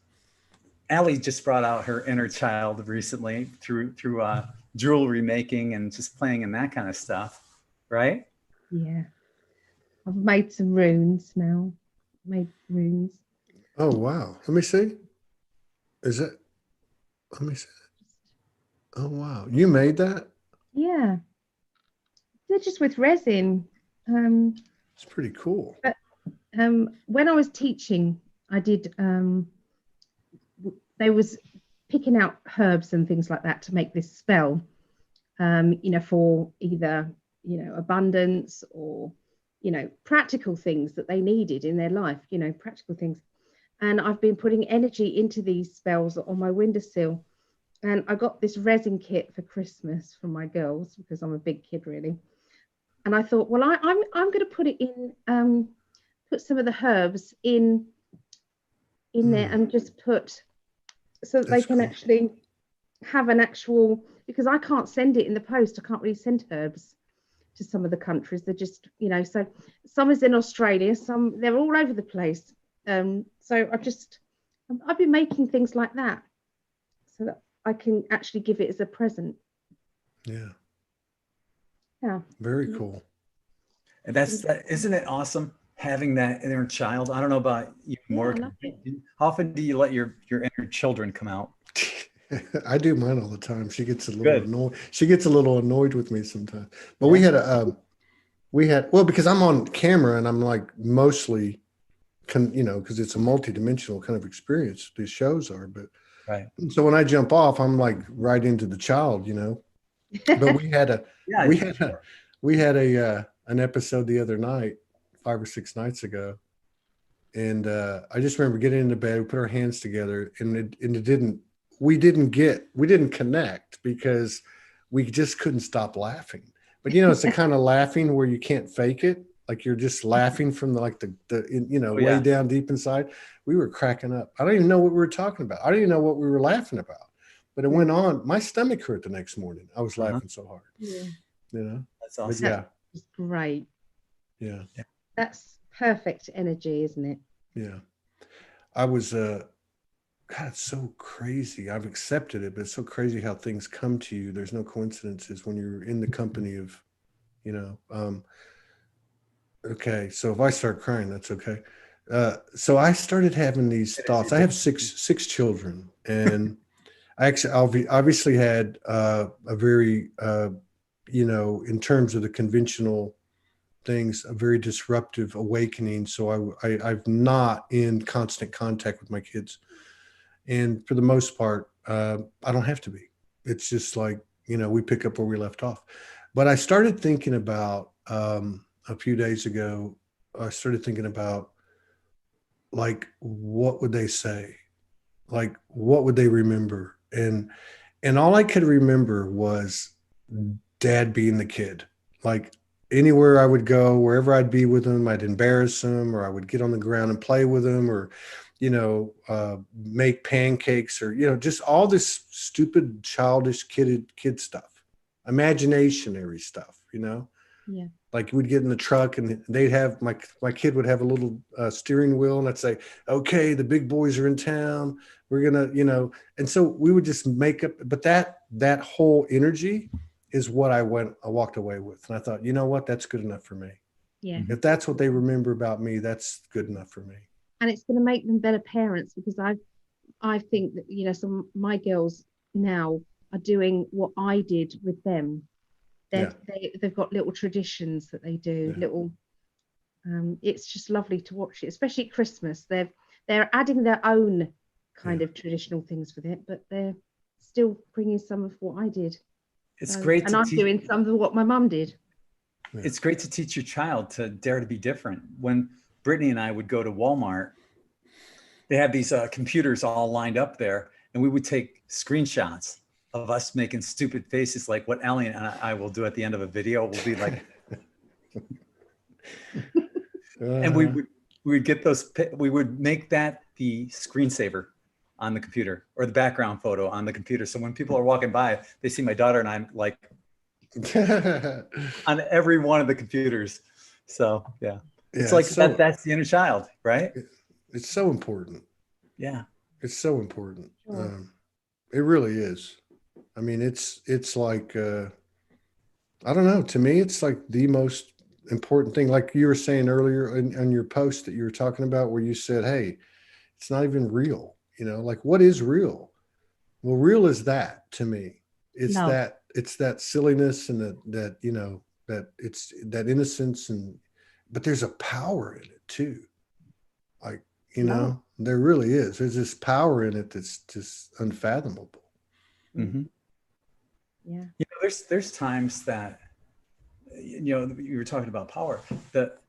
Allie just brought out her inner child recently through jewelry making and just playing in that kind of stuff, right? Yeah, I've made some runes now. Made runes. Oh wow! Let me see. Is it? Let me see. Oh wow! You made that? Yeah, they're just with resin. It's pretty cool. But when I was teaching, I did. They was picking out herbs and things like that to make this spell. You know, for either, you know, abundance or, you know, practical things that they needed in their life, you know, practical things. And I've been putting energy into these spells on my windowsill. And I got this resin kit for Christmas from my girls because I'm a big kid, really. And I thought, well, I'm going to put it in, put some of the herbs in there and just put, so that they can actually have an actual, because I can't send it in the post. I can't really send herbs to some of the countries. They're just, you know, so some is in Australia, some, they're all over the place. So I've been making things like that so that I can actually give it as a present. Yeah. Yeah. Very cool. And isn't it awesome having that inner child? I don't know about you, Morgan. How often do you let your inner children come out? I do mine all the time. She gets a little annoyed. She gets a little annoyed with me sometimes. But well, because I'm on camera and I'm like mostly, you know, because it's a multi-dimensional kind of experience. These shows are, but right. So when I jump off, I'm like right into the child, you know. But we had an episode the other night, 5 or 6 nights ago, and I just remember getting into bed. We put our hands together, and we didn't connect because we just couldn't stop laughing. But you know, it's the kind of laughing where you can't fake it. Like you're just laughing from way down deep inside. We were cracking up. I don't even know what we were talking about. I don't even know what we were laughing about. But it went on. My stomach hurt the next morning. I was laughing so hard. Yeah. You know? That's awesome. But yeah. That's great. Yeah. That's perfect energy, isn't it? Yeah. I was God, it's so crazy. I've accepted it, but it's so crazy how things come to you. There's no coincidences when you're in the company of, you know, Okay, so if I start crying, that's okay. So I started having these thoughts. I have six children, and I actually obviously had a very, in terms of the conventional things, a very disruptive awakening. So I'm not in constant contact with my kids, and for the most part, I don't have to be. It's just like, we pick up where we left off. But I started thinking about a few days ago. I started thinking about, like, what would they say? Like, what would they remember? And all I could remember was dad being the kid. Like, anywhere I would go, wherever I'd be with him, I'd embarrass him, or I would get on the ground and play with him, or make pancakes, or just all this stupid, childish, kid stuff, imaginationary stuff. Yeah. Like, we'd get in the truck, and they'd have my kid would have a little steering wheel, and I'd say, "Okay, the big boys are in town. We're gonna," and so we would just make up. But that whole energy is what I walked away with, and I thought, you know what, that's good enough for me. Yeah. If that's what they remember about me, that's good enough for me. And it's going to make them better parents, because I think that some my girls now are doing what I did with them. They've got little traditions that they do. Yeah. Little, it's just lovely to watch it, especially at Christmas. They're adding their own kind of traditional things with it, but they're still bringing some of what I did. It's great, and I'm doing some of what my mum did. It's great to teach your child to dare to be different. When Brittany and I would go to Walmart, they have these computers all lined up there, and we would take screenshots of us making stupid faces, like what Allie and I will do at the end of a video. We'll be like, and we would get those. We would make that the screensaver on the computer, or the background photo on the computer. So when people are walking by, they see my daughter and I'm like on every one of the computers. So yeah, it's like that's the inner child, right? It's so important. Yeah, it's so important. Sure. It really is. I mean, it's like, I don't know, to me, it's like the most important thing. Like you were saying earlier on your post that you were talking about, where you said, hey, it's not even real. Like, what is real? Well, real is that to me. It's that silliness, and that it's that innocence, but there's a power in it too. Like, there really is. There's this power in it that's just unfathomable. Mm-hmm. Yeah. There's times that, you were talking about power, that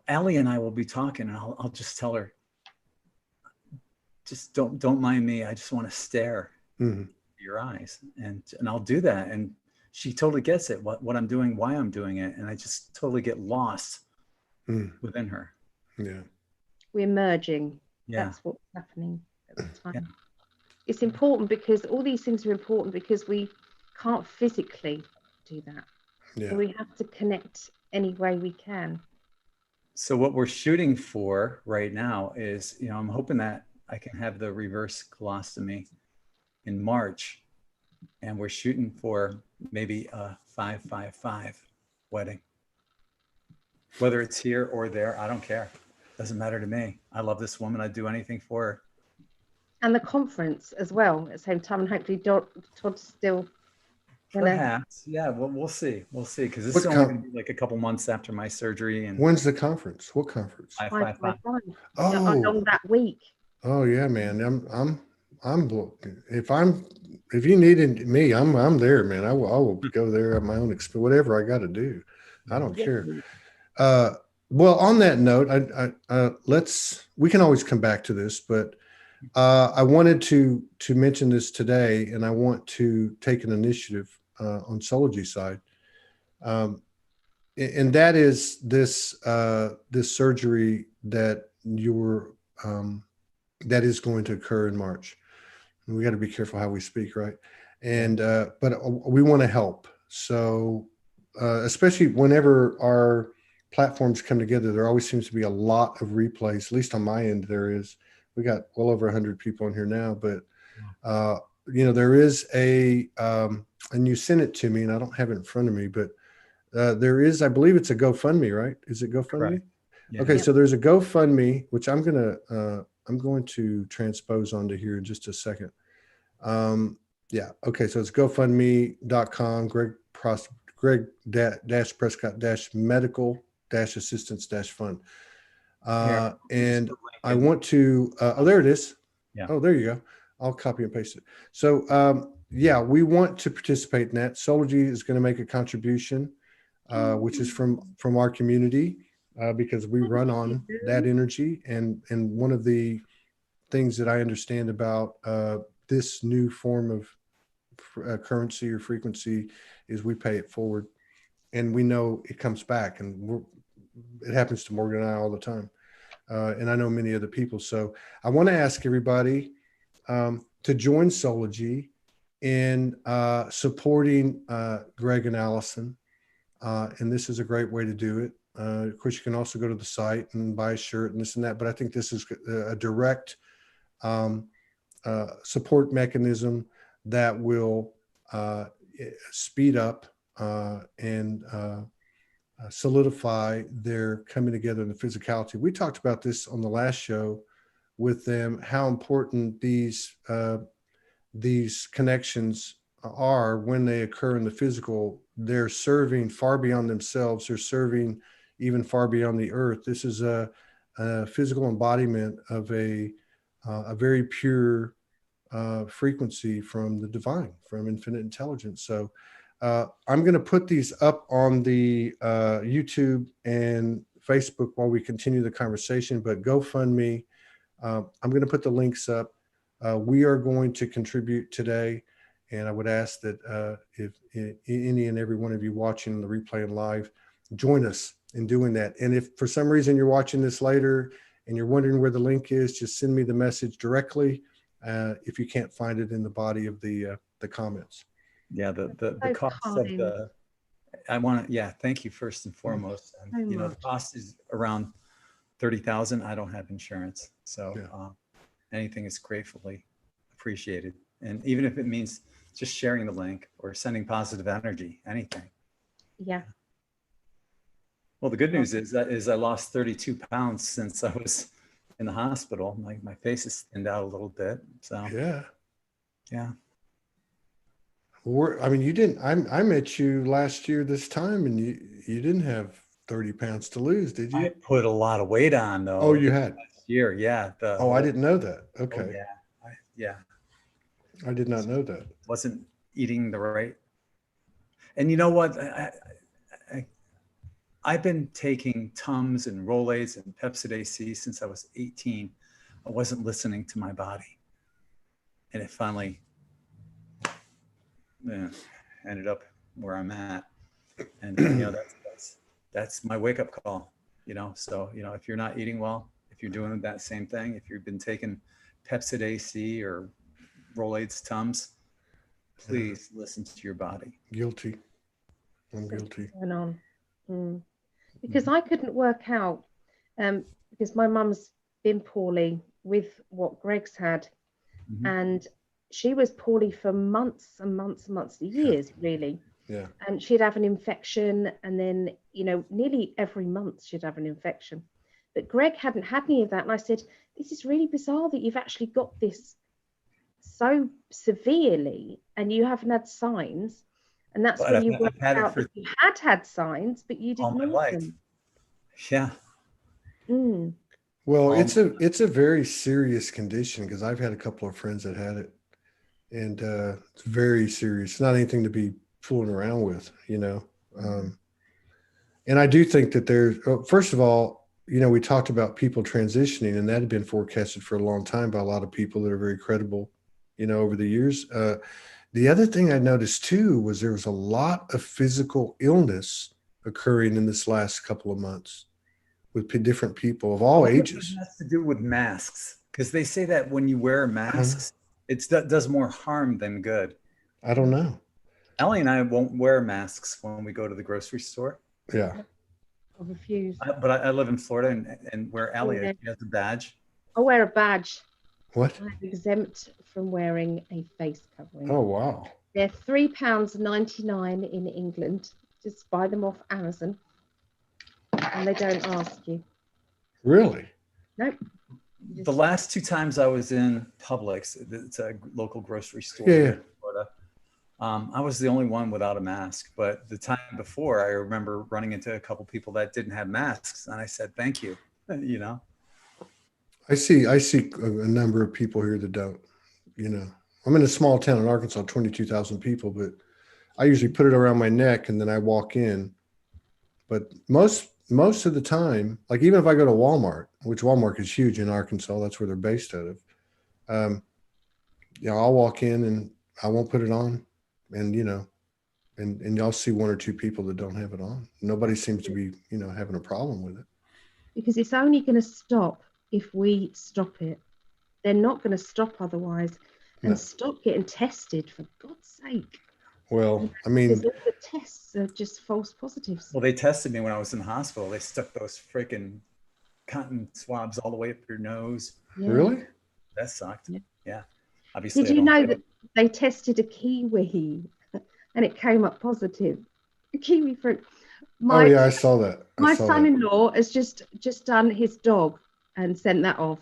Allie and I will be talking, and I'll just tell her, just don't mind me. I just want to stare at your eyes, and I'll do that, and she totally gets it, what I'm doing, why I'm doing it, and I just totally get lost within her. Yeah, we're merging. Yeah, that's what's happening at the time. Yeah. It's important, because all these things are important, because we can't physically do that. Yeah. So we have to connect any way we can. So what we're shooting for right now is, I'm hoping that I can have the reverse colostomy in March, and we're shooting for maybe a 5-5-5 wedding. Whether it's here or there, I don't care. Doesn't matter to me. I love this woman. I'd do anything for her. And the conference as well at the same time, and hopefully Todd's still perhaps. Yeah, we'll see. We'll see, because this is only going to be like a couple months after my surgery. And when's the conference? What conference? 5-5-5. Along that week. Oh yeah, man. I'm if you needed me, I'm there, man. I will go there at my own expense, whatever I got to do. I don't care. Well, on that note, we can always come back to this, but I wanted to mention this today, and I want to take an initiative on SOULOGY side, and that is this surgery that that is going to occur in March. And we got to be careful how we speak, right? And but we want to help. So especially whenever our platforms come together, there always seems to be a lot of replays. At least on my end, there is. We got well over 100 people in here now, but there is and you sent it to me, and I don't have it in front of me, but there is, I believe it's a GoFundMe, right? Is it GoFundMe? Correct. Yeah. Okay, Yep. so there's a GoFundMe, which I'm going to transpose onto here in just a second. Yeah. Okay. So it's GoFundMe.com, Gregg-Prescott-Medical-Assistance-Fund. Here, And just the I link want to, oh, there it is. Yeah. Oh, there you go. I'll copy and paste it. So, yeah, we want to participate in that. SOULOGY is going to make a contribution, which is from our community, because we run on that energy. And one of the things that I understand about this new form of currency or frequency is we pay it forward, and we know it comes back, and it happens to Morgan and I all the time. And I know many other people. So I want to ask everybody to join SOULOGY in supporting Gregg and Alison. And this is a great way to do it. Of course, you can also go to the site and buy a shirt and this and that, but I think this is a direct support mechanism that will speed up and solidify their coming together in the physicality. We talked about this on the last show with them, how important these connections are when they occur in the physical. They're serving far beyond themselves. They're serving even far beyond the earth. This is a physical embodiment of a very pure frequency from the divine, from infinite intelligence. So I'm going to put these up on the YouTube and Facebook while we continue the conversation, but GoFundMe, I'm going to put the links up. We are going to contribute today, and I would ask that if any and every one of you watching the replay and live, join us in doing that. And if for some reason you're watching this later and you're wondering where the link is, just send me the message directly if you can't find it in the body of the comments. Yeah, the So cost of kind. the, I want to, yeah, thank you first and foremost. And, So you know, the much. cost is around 30,000. I don't have insurance. So Yeah. anything is gratefully appreciated. And even if it means just sharing the link or sending positive energy, anything. Yeah. Well, the good news is I lost 32 pounds since I was in the hospital. My face is thinned out a little bit. So yeah. I mean, you didn't. I met you last year this time, and you didn't have 30 pounds to lose, did you? I put a lot of weight on though. Oh, you had. Last year, yeah. Oh, I didn't know that. Oh, Okay. yeah. I did not know that. Wasn't eating the right. And you know what? I've been taking Tums and Rolaids and Pepsid AC since I was 18. I wasn't listening to my body, and it finally ended up where I'm at. And you know, that's my wake-up call. You know, so you know, if you're not eating well, if you're doing that same thing, if you've been taking Pepsid AC or Rolaids, Tums, please listen to your body. Guilty. I'm guilty. Going on. Because I couldn't work out, because my mum's been poorly with what Gregg's had, and she was poorly for months and months and months, years really. Yeah. And she'd have an infection, and then, you know, nearly every month she'd have an infection. But Gregg hadn't had any of that. And I said, this is really bizarre that you've actually got this so severely and you haven't had signs. And that's when you worked out that you had signs, but you didn't know them. Yeah. Well, it's a very serious condition, because I've had a couple of friends that had it, and it's very serious. It's not anything to be fooling around with, you know. And I do think that there's, first of all, you know, we talked about people transitioning, and that had been forecasted for a long time by a lot of people that are very credible, you know, over the years. The other thing I noticed too was there was a lot of physical illness occurring in this last couple of months with different people of all ages. It has to do with masks, because they say that when you wear masks, it does more harm than good. I don't know. Ellie and I won't wear masks when we go to the grocery store. Yeah. I refuse. But I live in Florida, and where Ellie is, she has a badge. I wear a badge. What? I'm exempt from wearing a face covering. Oh, wow. They're £3.99 in England just buy them off Amazon, and they don't ask you. Really? Nope. The last 2 times I was in Publix, it's a local grocery store Yeah, here yeah. in Florida. I was the only one without a mask, but the time before, I remember running into a couple people that didn't have masks, and I said, "Thank you." You know, I see a number of people here that don't, you know. I'm in a small town in Arkansas, 22,000 people, but I usually put it around my neck and then I walk in. But most of the time, like even if I go to Walmart, which Walmart is huge in Arkansas, that's where they're based out of. I'll walk in and I won't put it on, and and y'all see 1 or 2 people that don't have it on. Nobody seems to be, having a problem with it. Because it's only going to stop if we stop it. They're not going to stop otherwise. And No. stop getting tested, for God's sake. Well, I mean, Because all the tests are just false positives. well, they tested me when I was in the hospital. They stuck those freaking cotton swabs all the way up your nose. Yeah. really? That sucked. Yeah. Yeah. Obviously, Did you know that they tested a kiwi and it came up positive? A kiwi fruit. Oh yeah, I saw that. My saw son-in-law has just done his dog and sent that off.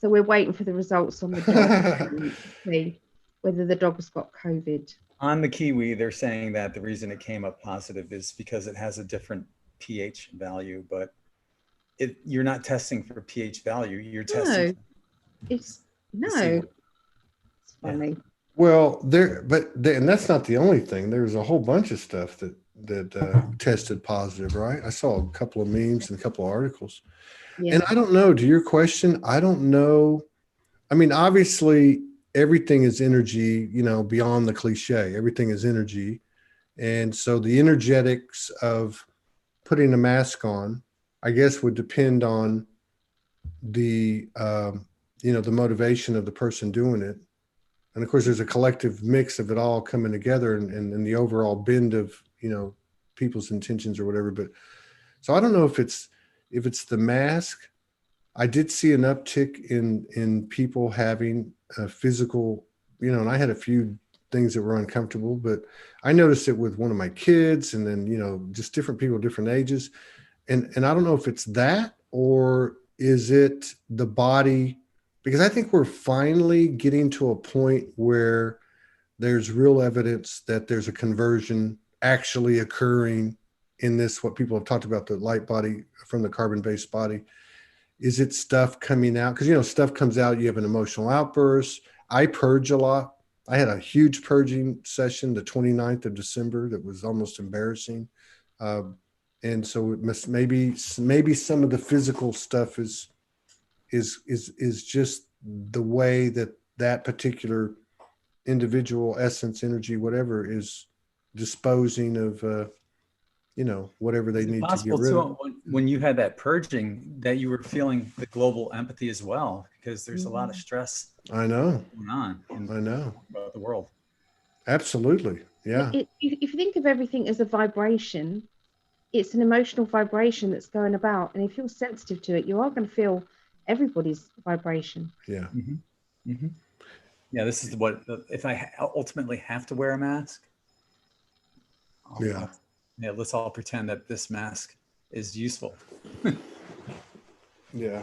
So we're waiting for the results on the dog to see whether the dog's got COVID. on the kiwi, they're saying that the reason it came up positive is because it has a different pH value, but you're not testing for pH value. You're testing. It's to see what- It's funny. Well, and that's not the only thing. There's a whole bunch of stuff that tested positive, right? I saw a couple of memes and a couple of articles. Yeah. And I don't know, to your question, I don't know. I mean, obviously everything is energy, beyond the cliche, everything is energy. And so the energetics of putting a mask on, I guess, would depend on the motivation of the person doing it. And of course, there's a collective mix of it all coming together and the overall bend of, people's intentions or whatever. But so I don't know if it's the mask. I did see an uptick in people having a physical, and I had a few things that were uncomfortable, but I noticed it with one of my kids and then, just different people, different ages. And I don't know if it's that or is it the body, because I think we're finally getting to a point where there's real evidence that there's a conversion actually occurring in this, what people have talked about, the light body from the carbon-based body. Is it stuff coming out? Because, stuff comes out, you have an emotional outburst. I purge a lot. I had a huge purging session the 29th of December that was almost embarrassing. And so it must maybe some of the physical stuff is just the way that particular individual essence, energy, whatever, is disposing of whatever they need to get rid of. When you had that purging, that you were feeling the global empathy as well, because there's a lot of stress I know going on about the world. Absolutely. Yeah. If you think of everything as a vibration, it's an emotional vibration that's going about. And if you're sensitive to it, you are going to feel everybody's vibration. Yeah. Mm-hmm. Mm-hmm. Yeah. This is if I ultimately have to wear a mask. Let's all pretend that this mask is useful. Yeah.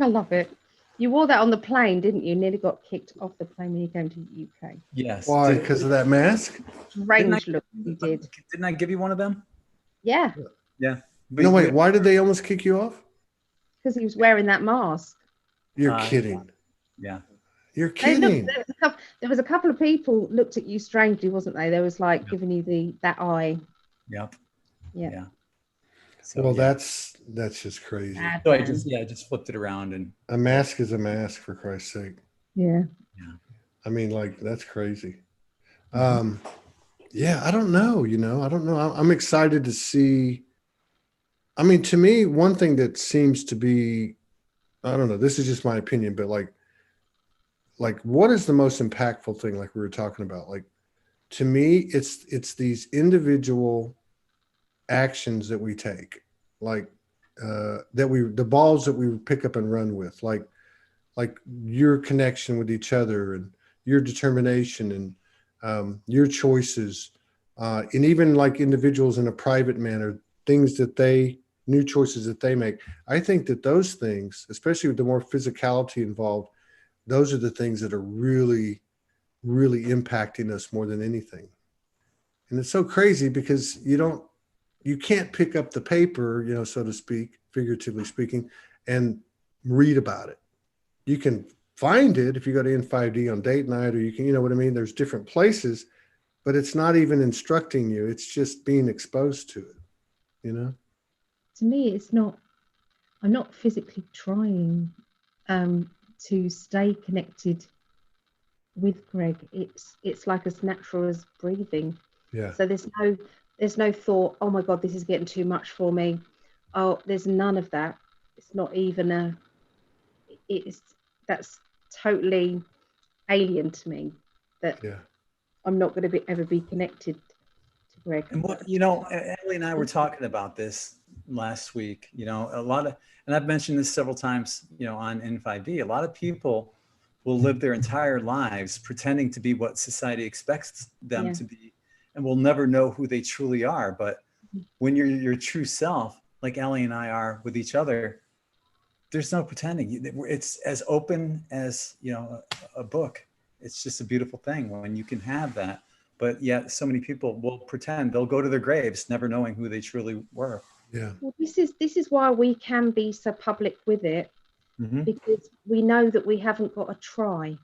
I love it. You wore that on the plane, didn't you? Nearly got kicked off the plane when you came to the UK. Yes. Why? Because of that mask? Strange look you did. Didn't I give you one of them? Yeah. Yeah. No, wait, why did they almost kick you off? Because he was wearing that mask. You're kidding. Yeah. You're kidding. There was a couple of people looked at you strangely, wasn't they? There was like giving you that eye. Yep. Yeah. So, well, that's just crazy. So I just flipped it around, and a mask is a mask, for Christ's sake. Yeah. Yeah. I mean, like, that's crazy. Yeah, I don't know. I don't know. I'm excited to see. I mean, to me, one thing that seems to be, I don't know, this is just my opinion, but like what is the most impactful thing, like we were talking about? Like, to me, it's these individual actions that we take, like the balls that we pick up and run with, like your connection with each other and your determination and your choices and even like individuals in a private manner, things that new choices that they make. I think that those things, especially with the more physicality involved, those are the things that are really, really impacting us more than anything. And it's so crazy because you can't pick up the paper, so to speak, figuratively speaking, and read about it. You can find it if you go to N5D on date night, or you can, you know what I mean? There's different places, but it's not even instructing you. It's just being exposed to it, To me, it's not, I'm not physically trying to stay connected with Gregg. It's like as natural as breathing. Yeah. So there's no thought, oh my God, this is getting too much for me. Oh, there's none of that. It's not even that's totally alien to me, that Yeah. I'm not going to ever be connected to Gregg. And Ellie and I were talking about this last week, and I've mentioned this several times, on N5D, a lot of people will live their entire lives pretending to be what society expects them to be, and will never know who they truly are. But when you're your true self, like Ellie and I are with each other, there's no pretending. It's as open as, a book. It's just a beautiful thing when you can have that. But yet so many people will pretend, they'll go to their graves never knowing who they truly were. Yeah. Well, this is why we can be so public with it, because we know that we haven't got to try.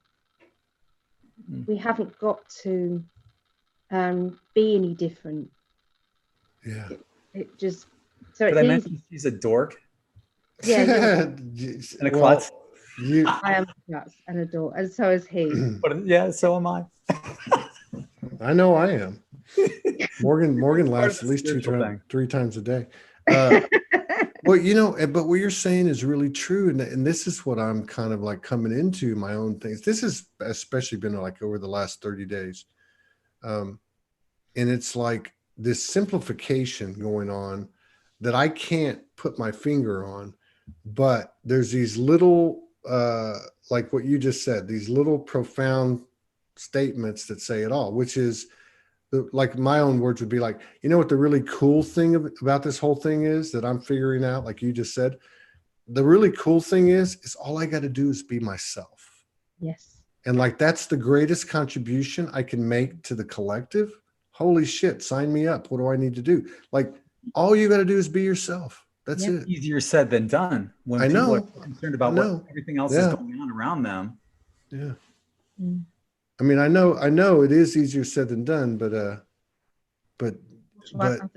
We haven't got to be any different. Yeah. It just, so Did it's I easy. mention she's a dork? Yeah, And a klutz? I am a klutz and a dork, and so is he. But yeah, so am I. I know I am. Morgan laughs at least three times a day. Well, but what you're saying is really true. And this is what I'm kind of like coming into my own things. This has especially been like over the last 30 days. And it's like this simplification going on that I can't put my finger on, but there's these little, like what you just said, these little profound statements that say it all, which is, like my own words would be like, what the really cool thing about this whole thing is that I'm figuring out, like you just said, the really cool thing is all I got to do is be myself. Yes. And like, that's the greatest contribution I can make to the collective. Holy shit, sign me up. What do I need to do? Like, all you got to do is be yourself. That's it. Easier said than done when people are concerned about what everything else is going on around them. Yeah. I mean, I know it is easier said than done, but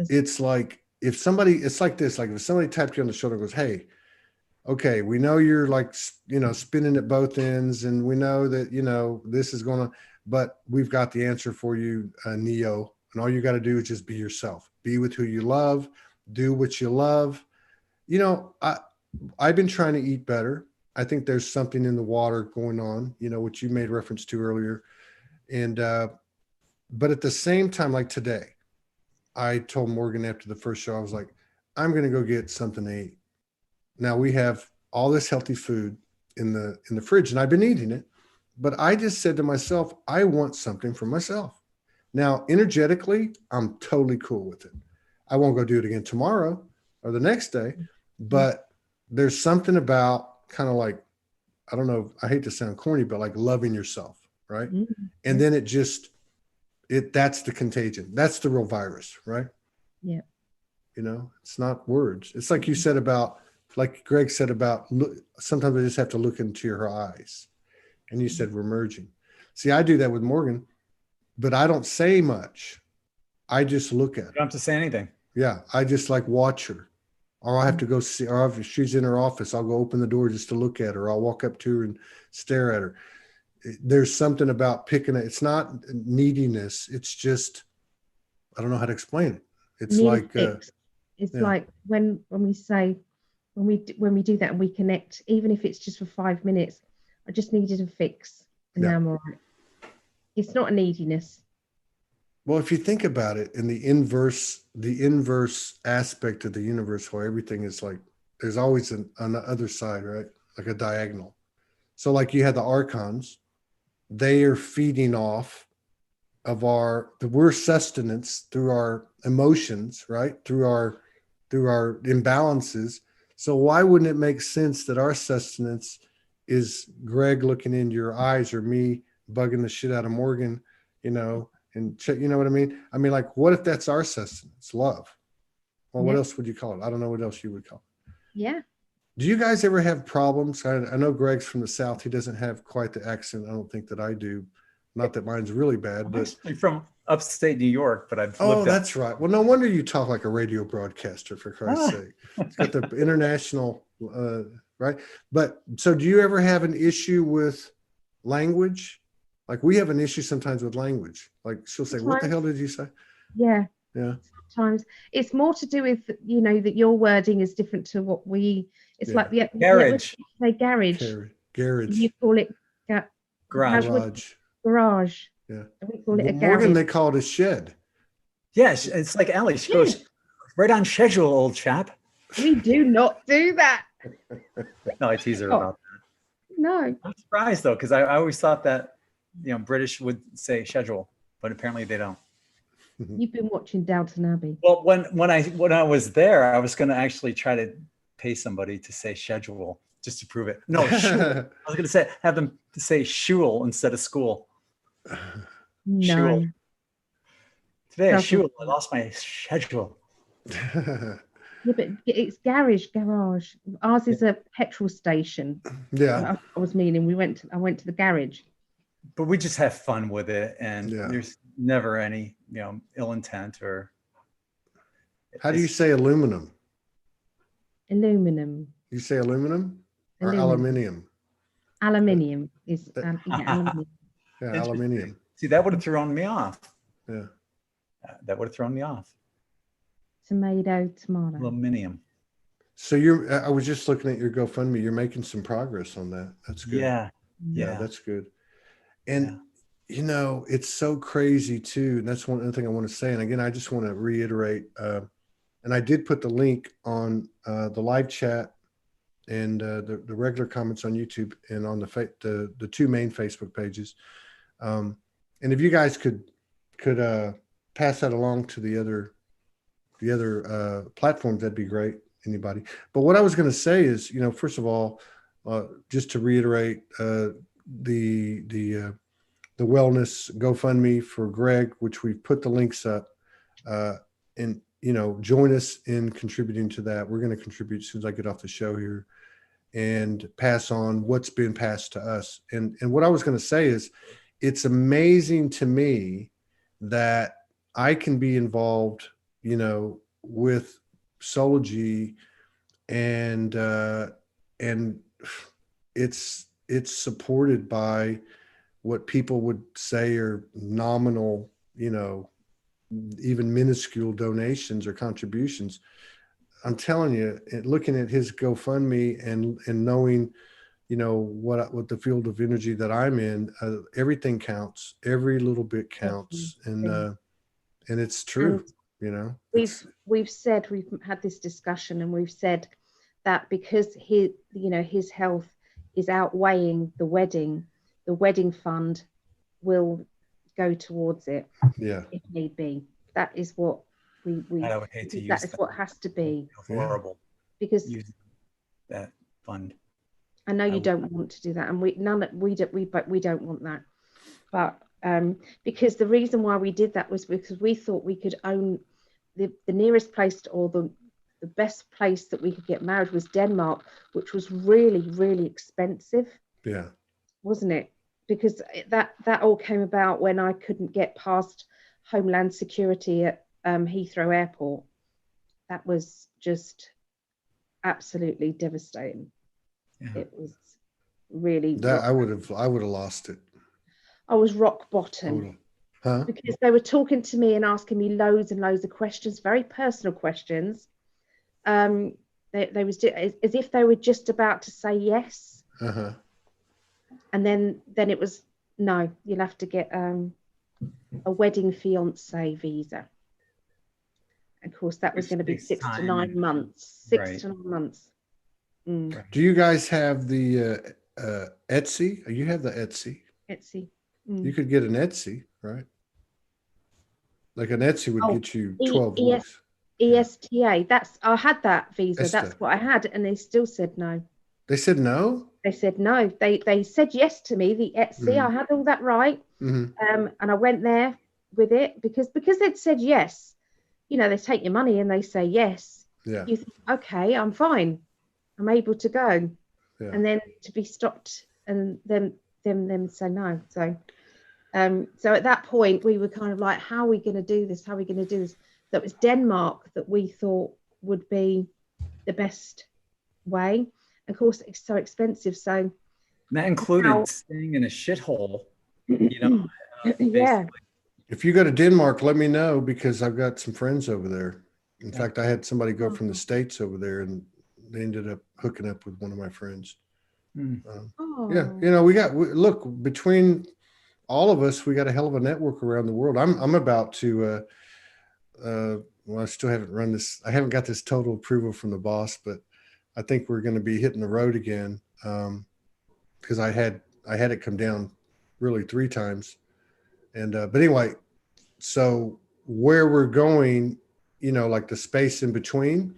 it's like it's like this, like if somebody tapped you on the shoulder and goes, hey, okay, we know you're like, spinning at both ends, and we know that, this is going on, but we've got the answer for you, Neo. And all you got to do is just be yourself, be with who you love, do what you love. I've been trying to eat better. I think there's something in the water going on, which you made reference to earlier. And, but at the same time, like today, I told Morgan after the first show, I was like, I'm going to go get something to eat. Now we have all this healthy food in the fridge, and I've been eating it, but I just said to myself, I want something for myself. Now, energetically, I'm totally cool with it. I won't go do it again tomorrow or the next day, but there's something about kind of like, I don't know, I hate to sound corny, but like loving yourself, right? And then that's the contagion. That's the real virus, right? Yeah. It's not words. It's like you said about, like Gregg said about, sometimes I just have to look into your eyes. And you said we're merging. See, I do that with Morgan, but I don't say much. I just look at her. You don't have to say anything. Yeah. I just like watch her. Or I have to go see, or if she's in her office, I'll go open the door just to look at her. I'll walk up to her and stare at her. There's something about picking it. It's not neediness. It's just, I don't know how to explain it. It's like, it's like when we say, when we do that and we connect, even if it's just for 5 minutes, I just needed a fix and now I'm all right. It's not a neediness. Well, if you think about it, in the inverse aspect of the universe, where everything is like, there's always on the other side, right? Like a diagonal. So like you had the archons, they are feeding off we're sustenance through our emotions, right? Through our imbalances. So why wouldn't it make sense that our sustenance is Gregg looking into your eyes, or me bugging the shit out of Morgan, you know, and you know what I mean? I mean, like, what if that's our sustenance? Love. Well, what Yeah. else would you call it? I don't know what else you would call it. Yeah. Do you guys ever have problems? I know Gregg's from the South. He doesn't have quite the accent, I don't think, that I do. Not that mine's really bad, I'm but actually from upstate New York, but I've oh, lived out. that's right. Well, no wonder you talk like a radio broadcaster, for Christ's sake. It's got the international, right? But so do you ever have an issue with language? Like, we have an issue sometimes with language. Like, she'll say, what the hell did you say? Yeah. Yeah. Sometimes it's more to do with, you know, that your wording is different to what it's Yeah. like Garage. say garage. Garage. You call it Garage. garage. Yeah. And we call it a Morgan, garage. they call it a shed. Yes, it's like Allie. She goes right on schedule, old chap. We do not do that. No, I tease her Oh. about that. No. I'm surprised though, because I always thought that, you know, British would say schedule, but apparently they don't. You've been watching Downton Abbey. Well, when I was there, I was going to actually try to pay somebody to say schedule just to prove it. No, shul. I was going to say have them to say shul instead of school. No. Shul. Today I Doesn't- shul. I lost my schedule. Yeah, but it's garage. Ours is a petrol station. Yeah. I was meaning I went to the garage. But we just have fun with it, and Yeah. there's never any, you know, ill intent or. How do you say aluminum? Aluminum. You say aluminum or Aluminum. aluminium? Aluminium is aluminium. Yeah, Interesting. aluminium. See, that would have thrown me off. Yeah. That would have thrown me off. Tomato. Aluminium. So I was just looking at your GoFundMe. You're making some progress on that. That's good. Yeah. Yeah, Yeah. that's good. And you know, it's so crazy too. And that's one other thing I want to say. And again, I just want to reiterate, and I did put the link on the live chat and the regular comments on YouTube and on the two main Facebook pages. And if you guys could pass that along to the other platforms, that'd be great. Anybody. But what I was going to say is, you know, first of all, just to reiterate, the wellness GoFundMe for Gregg, which we've put the links up, and you know, join us in contributing to that. We're going to contribute as soon as I get off the show here, and pass on what's been passed to us. And what I was going to say is, it's amazing to me that I can be involved, you know, with SOULOGY, and it's supported by what people would say are nominal, you know, even minuscule donations or contributions. I'm telling you, looking at his GoFundMe and knowing, you know, what the field of energy that I'm in, everything counts. Every little bit counts, and it's true. You know, we've had this discussion, and we've said that because his health is outweighing the wedding fund will go towards it. Yeah, if need be. That is what we I would hate to use that is what has to be, horrible because using that fund. I know you don't want to do that, and we don't want that, but because the reason why we did that was because we thought we could own the nearest place or the best place that we could get married was Denmark, which was really, really expensive. Yeah, wasn't it? Because that all came about when I couldn't get past Homeland Security at Heathrow Airport. That was just absolutely devastating. Yeah. It was really that I would have lost it. I was rock bottom. Huh? Because they were talking to me and asking me loads and loads of questions, very personal questions. They was as if they were just about to say yes. Uh-huh. And then it was, no, you'll have to get a wedding fiance visa. Of course, that was going to be 6 to 9 months. 6 to 9 months. Mm. Do you guys have the Etsy? You have the Etsy. Etsy. You could get an Etsy, right? Like an Etsy would Oh, get you 12 E- weeks. ESTA. I had that visa. ESTA. That's what I had, and they still said no. They said no? They said no. They said yes to me. The Etsy. I had all that right. Hmm. And I went there with it because they'd said yes. You know, they take your money and they say yes. Yeah. You think, okay, I'm fine. I'm able to go. Yeah. And then to be stopped and then say no. So at that point we were kind of like, how are we going to do this? How are we going to do this? That was Denmark that we thought would be the best way. Of course, it's so expensive. So And that included staying in a shithole, you know. yeah. Basically. If you go to Denmark, let me know because I've got some friends over there. In fact, I had somebody go from the States over there and they ended up hooking up with one of my friends. Yeah, you know, look, between all of us, we got a hell of a network around the world. I'm about to, well, I still haven't run this. I haven't got this total approval from the boss, but I think we're going to be hitting the road again. Because I had it come down really 3 times. And, but anyway, so where we're going, you know, like the space in between,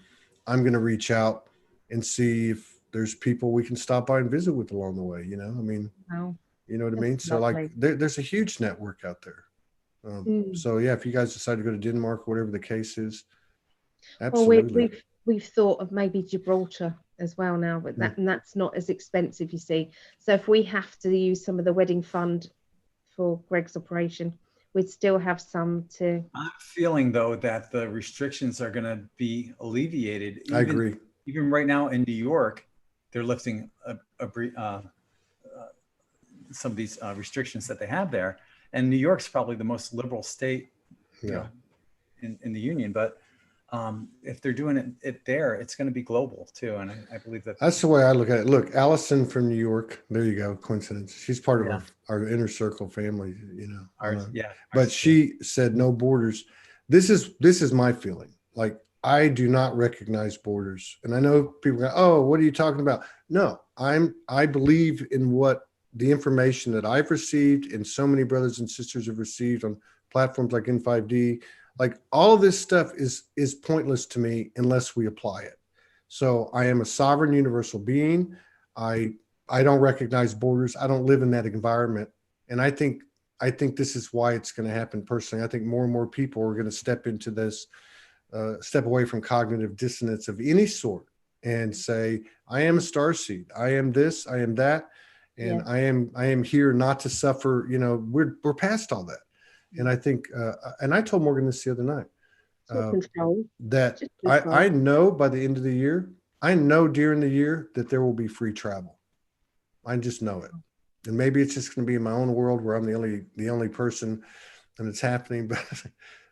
I'm going to reach out and see if there's people we can stop by and visit with along the way. You know, I mean, Wow. you know what I mean? So lovely. like there's a huge network out there. So yeah, if you guys decide to go to Denmark, whatever the case is, absolutely. Well, we've thought of maybe Gibraltar as well now, but that's not as expensive, you see. So if we have to use some of the wedding fund for Gregg's operation, we'd still have some to. I'm feeling though that the restrictions are going to be alleviated. I agree. Even right now in New York, they're lifting some of these restrictions that they have there. And New York's probably the most liberal state, you know, in the union. But if they're doing it there, it's going to be global too. And I believe that's the way I look at it. Look, Alison from New York. There you go. Coincidence. She's part of our inner circle family, you know. But she said no borders. This is my feeling. Like, I do not recognize borders. And I know people go, oh, what are you talking about? No, I believe in what the information that I've received and so many brothers and sisters have received on platforms like N5D. Like, all of this stuff is pointless to me unless we apply it. So I am a sovereign universal being. I don't recognize borders. I don't live in that environment. And I think this is why it's going to happen personally. I think more and more people are going to step into this, step away from cognitive dissonance of any sort and say, I am a starseed. I am this, I am that. And I am here not to suffer. You know, we're past all that. And I think, and I told Morgan this the other night, that I know by the end of the year, I know during the year that there will be free travel. I just know it. And maybe it's just going to be in my own world where I'm the only person and it's happening, but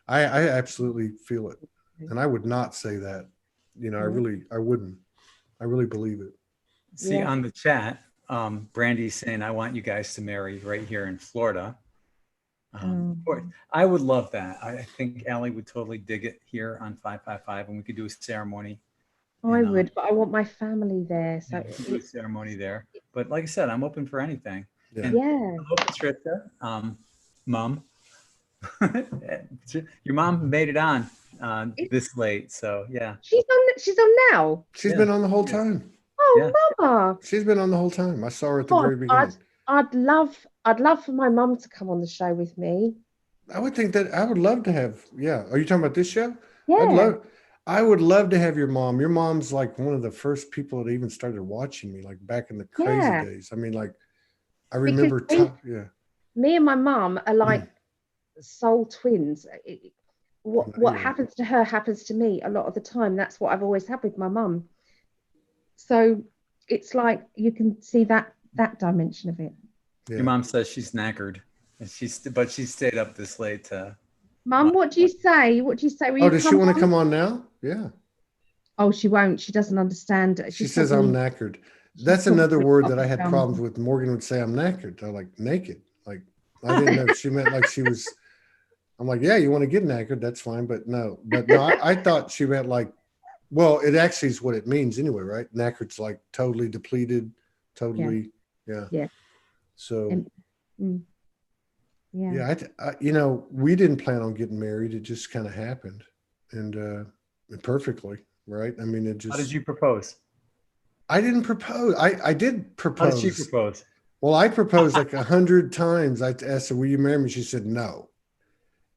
I absolutely feel it. And I would not say that, you know, I wouldn't. I really believe it. See, on the chat, Brandy's saying, I want you guys to marry right here in Florida. Of course, I would love that. I think Allie would totally dig it here on 555, and we could do a ceremony. I would, but I want my family there. So do a ceremony there. But like I said, I'm open for anything. Yeah. And hello, Patricia, Mom. Your mom made it on this late, so yeah. She's on now. She's been on the whole time. Oh, Mama. She's been on the whole time. I saw her at the very beginning. I'd love for my mum to come on the show with me. I would think that I would love to have. Yeah. Are you talking about this show? Yeah. I would love to have your mom. Your mom's like one of the first people that even started watching me, like back in the crazy days. I mean, like, I remember. Me and my mum are like soul twins. What happens to her happens to me a lot of the time. That's what I've always had with my mum. So it's like you can see that dimension of it. Your mom says she's knackered, and she stayed up this late to. Mum, what do you say? What do you say? Does she want to come on now? Yeah. Oh, she won't. She doesn't understand. She says I'm knackered. That's another word that I had problems with. Morgan would say I'm knackered. I'm like, naked. Like, I didn't know if she meant like she was. I'm like, yeah, you want to get knackered? That's fine. But no, I thought she meant like, well, it actually is what it means anyway, right? Knackered's like totally depleted, totally. Yeah. Yeah. So. Yeah. Yeah, you know, we didn't plan on getting married. It just kind of happened, and perfectly, right? I mean, it How did just. you propose? I didn't propose. I did How did she propose. propose? Well, I proposed like 100 times. I asked her, "Will you marry me?" She said no.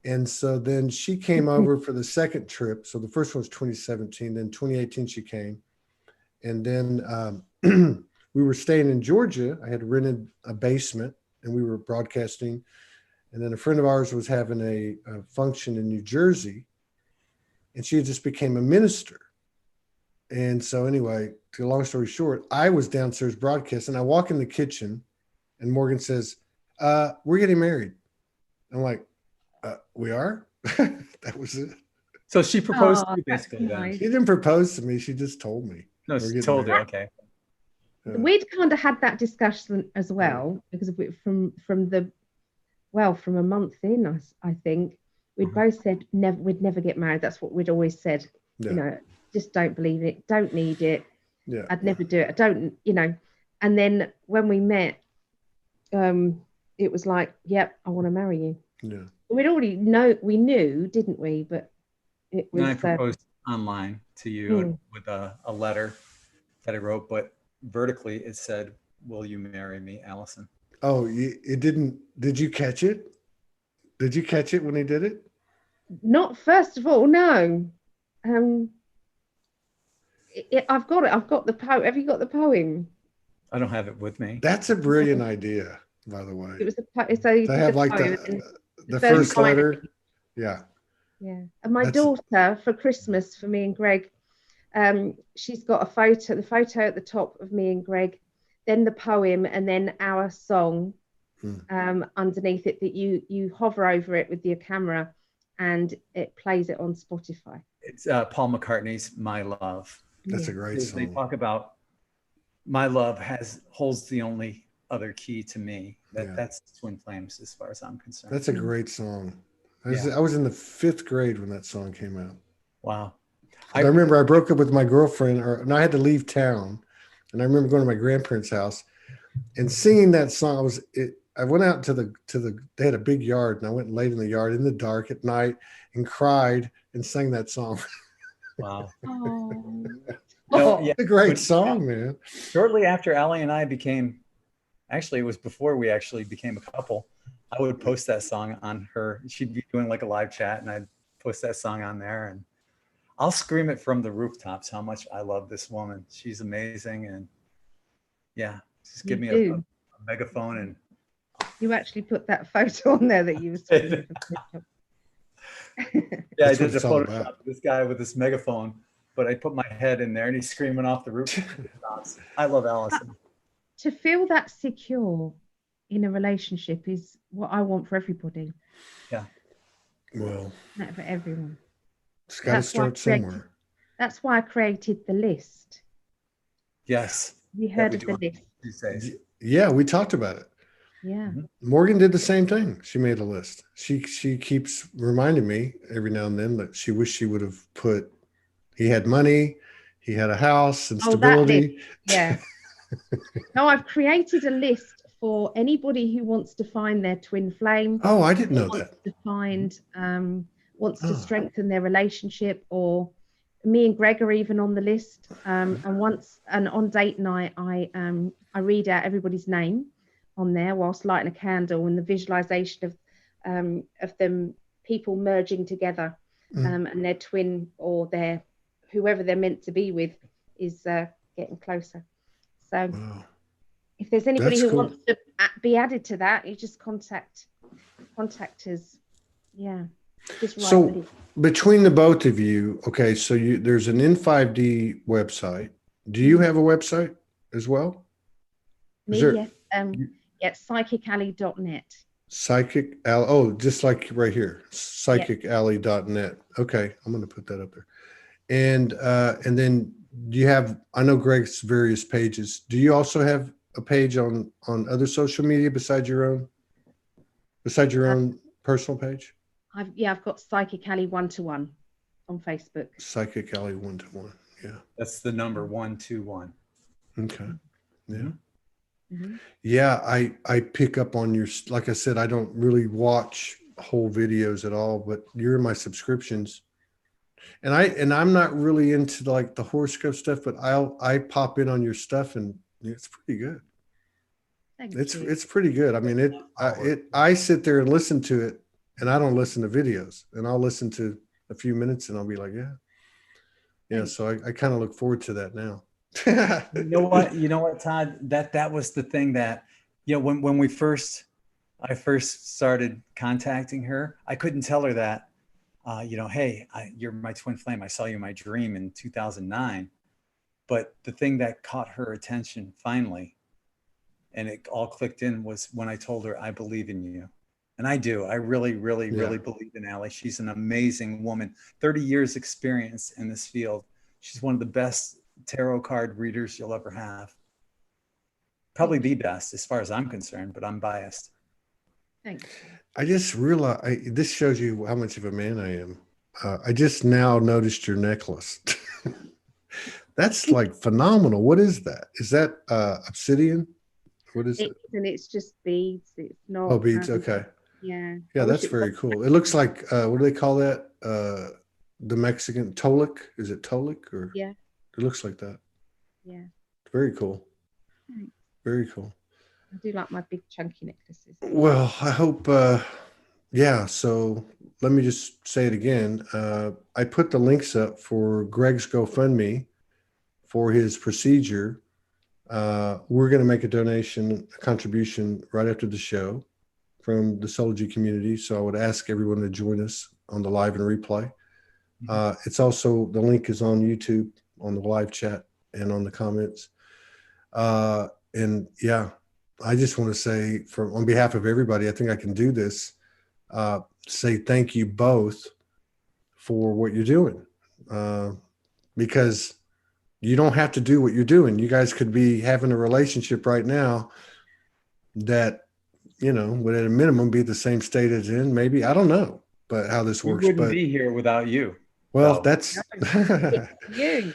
And so then she came over for the second trip. So the first one was 2017. Then 2018 she came, and then we were staying in Georgia. I had rented a basement, and we were broadcasting. And then a friend of ours was having a function in New Jersey, and she had just became a minister. And so anyway, to long story short, I was downstairs broadcasting. I walk in the kitchen, and Morgan says, "We're getting married." I'm like, "We are?" That was it. So she proposed to Oh, you that's basically then. nice. She didn't propose to me. She just told me. No, We're she getting told you. married. Okay. Yeah. We'd kind of had that discussion as well because from a month in, I think we'd both said we'd never get married. That's what we'd always said. Yeah. You know, just don't believe it, don't need it. Yeah. I'd never do it. I don't, you know. And then when we met, it was like, yep, I want to marry you. Yeah. We knew, didn't we? But it And I was proposed online to you with a letter that I wrote, but vertically it said, "Will you marry me, Alison?" Oh, it didn't. Did you catch it? Did you catch it when he did it? not first of all, no. I've got it. I've got the poem. Have you got the poem? I don't have it with me. That's a brilliant idea, by the way. It was so you To did have the like poem and the first first line- letter. Yeah. Yeah. And my That's- daughter for Christmas for me and Greg, she's got the photo at the top of me and Greg, then the poem, and then our song underneath it that you hover over it with your camera and it plays it on Spotify. It's Paul McCartney's "My Love." That's a great They song. talk about my love holds the only other key to me. That's Twin Flames as far as I'm concerned. That's a great song. I was in the 5th grade when that song came out. Wow. I remember I broke up with my girlfriend, and I had to leave town. And I remember going to my grandparents' house and singing that song. I went out to they had a big yard, and I went and laid in the yard in the dark at night and cried and sang that song. Wow. Oh. No, yeah. It's a great song, man. Shortly after Allie and I it was before we actually became a couple, I would post that song on her. She'd be doing like a live chat, and I'd post that song on there, and I'll scream it from the rooftops how much I love this woman. She's amazing, and yeah, just give me a megaphone. And you actually put that photo on there that you was talking about. Yeah, I That's did what the it's all Photoshop about. of this guy with this megaphone, but I put my head in there and he's screaming off the roof. I love Alison. To feel that secure in a relationship is what I want for everybody. Yeah. Well, Not for everyone. it's got to start somewhere. That's why I created the list. Yes. You heard of the list? These days. Yeah, we talked about it. Yeah. Morgan did the same thing. She made a list. She keeps reminding me every now and then that she wished she would have put, he had money, he had a house and stability. Yeah. No, I've created a list for anybody who wants to find their twin flame. Oh, I didn't know wants that. To find, wants to strengthen their relationship, or me and Gregg are even on the list. And on date night, I read out everybody's name on there whilst lighting a candle, and the visualization of them people merging together, and their twin or their whoever they're meant to be with is getting closer. So if there's anybody who wants to be added to that, you just contact us. Yeah. So between the both of you, okay, so there's an N5D website. Do you have a website as well? Yes. psychicalley.net. Just like right here, psychicalley.net. Okay, I'm going to put that up there. And then do you have, I know Gregg's various pages. Do you also have a page on other social media besides your own personal page? I've got Psychic Alley 1-to-1 on Facebook. Psychic Alley 1-to-1. Yeah. That's the number 121. Okay. Yeah. Mhm. Yeah, I pick up on your, like I said, I don't really watch whole videos at all, but you're in my subscriptions. And I'm not really into like the horoscope stuff, but I pop in on your stuff and it's pretty good. Thank you. It's pretty good. I mean, I sit there and listen to it, and I don't listen to videos, and I'll listen to a few minutes and I'll be like, yeah. Yeah, Thank so I kind of look forward to that now. You know what, Todd? That was the thing that, when I first started contacting her, I couldn't tell her that, hey, you're my twin flame. I saw you in my dream in 2009. But the thing that caught her attention finally, and it all clicked in, was when I told her, I believe in you. And I do. I really, really, Yeah. really believe in Allie. She's an amazing woman, 30 years experience in this field. She's one of the best tarot card readers you'll ever have. Probably the best as far as I'm concerned, but I'm biased. Thanks. I just realized this shows you how much of a man I am. I just now noticed your necklace. That's like phenomenal. What is that? Is that obsidian? What is it? And it's just beads. It's not. Oh, beads. Okay. Yeah. Yeah, I wish that's it was very cool. It looks like what do they call that? The Mexican tolic. Is it tolic or? Yeah. It looks like that. Yeah. Very cool. Thanks. Very cool. I do like my big chunky necklaces. Well, I hope. Yeah. So let me just say it again. I put the links up for Gregg's GoFundMe for his procedure. We're going to make a donation, a contribution right after the show from the SOULOGY community. So I would ask everyone to join us on the live and replay. It's also, the link is on YouTube, on the live chat and on the comments. And yeah, I just want to say on behalf of everybody, I think I can do this, say thank you both for what you're doing. Because you don't have to do what you're doing. You guys could be having a relationship right now that, would at a minimum be the same state as in, maybe, I don't know, but how this We works. wouldn't But be here without you. well, So- that's You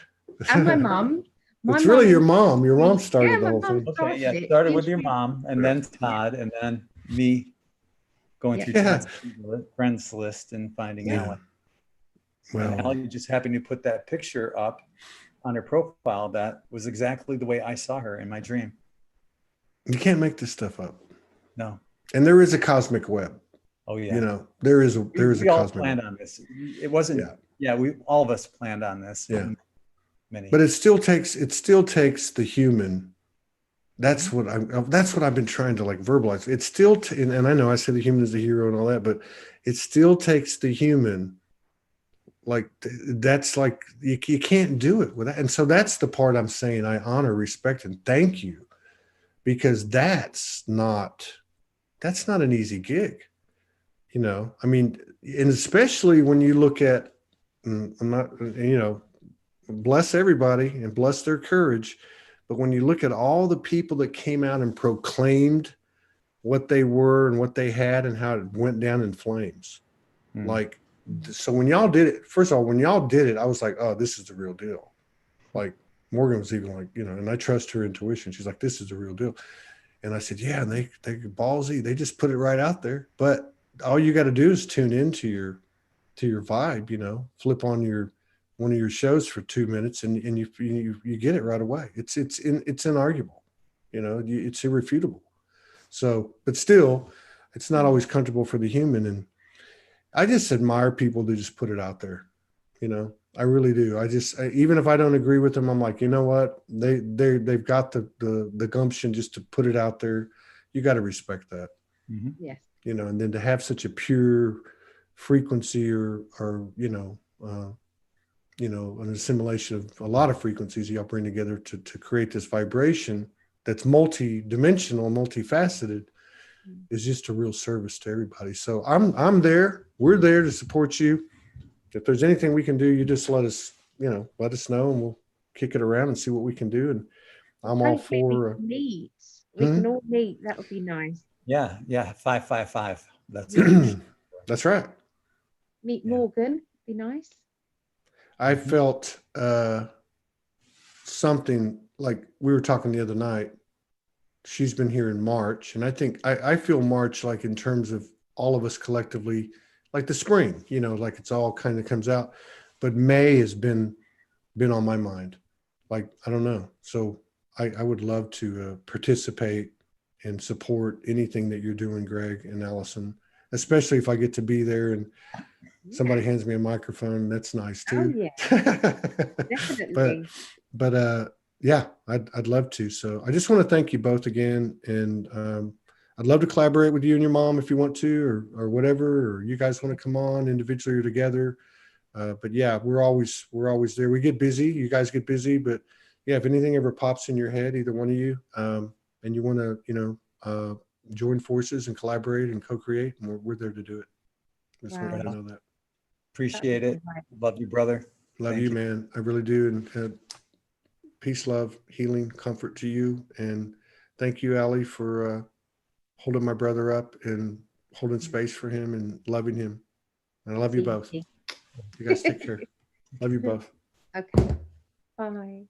and my mum. It's really your mom. Your mom started Yeah, the my whole mum thing. Okay, yeah. started it. Started with your mom, and then Todd, and then me going through Yeah. Todd's friends list and finding Yeah. Allie. Well, And Allie just happened to put that picture up on her profile that was exactly the way I saw her in my dream. you can't make this stuff up. No. And there is a cosmic web. Oh yeah. There is a We all cosmic planned web. on this. It wasn't. Yeah. We all of us planned on this. Yeah. Many. But it still takes the human. That's what I've been trying to like verbalize. It's still, and I know I said the human is the hero and all that, but it still takes the human. Like that's like you can't do it without. And so that's the part I'm saying I honor, respect, and thank you, because that's not an easy gig. I mean, and especially when you look at, I'm not, bless everybody and bless their courage. But when you look at all the people that came out and proclaimed what they were and what they had and how it went down in flames, like, so when y'all did it, first of all, when y'all did it, I was like, oh, this is the real deal. Like Morgan was even like, and I trust her intuition. She's like, this is the real deal. And I said, yeah, and they ballsy. They just put it right out there. But all you got to do is tune into your vibe, flip on one of your shows for 2 minutes and you get it right away. It's inarguable, it's irrefutable. So, but still, it's not always comfortable for the human. And I just admire people that just put it out there. I really do. Even if I don't agree with them, I'm like, you know what? They've got the gumption just to put it out there. You got to respect that. Yes. And then to have such a pure frequency or an assimilation of a lot of frequencies y'all bring together to create this vibration that's multi-dimensional, multifaceted, is just a real service to everybody. So I'm there. We're there to support you. If there's anything we can do, you just let us know, and we'll kick it around and see what we can do. And I'm all for meet. We can all meet. That would be nice. Yeah. 555. That's that's right. Meet Morgan. Be nice. I felt something like we were talking the other night. she's been here in March, and I think I feel March like in terms of all of us collectively, like the spring, you know, like it's all kind of comes out. But May has been on my mind. Like, I don't know. So I would love to participate and support anything that you're doing, Gregg and Alison, especially if I get to be there and somebody hands me a microphone. That's nice Oh too. yeah, definitely. but yeah, I'd love to. So I just want to thank you both again. And I'd love to collaborate with you and your mom if you want to, or whatever, or you guys want to come on individually or together. But yeah, we're always there. We get busy. You guys get busy, but yeah, if anything ever pops in your head, either one of you, and you want to, join forces and collaborate and co-create, and we're there to do it. Just want you to Wow. know that. Appreciate it. Right. Love you, brother. Love Thank you, you. man. I really do. And peace, love, healing, comfort to you. And thank you, Allie, for holding my brother up and holding space for him and loving him. And I love you both. Thank You guys take care. Love you both. Okay. Bye.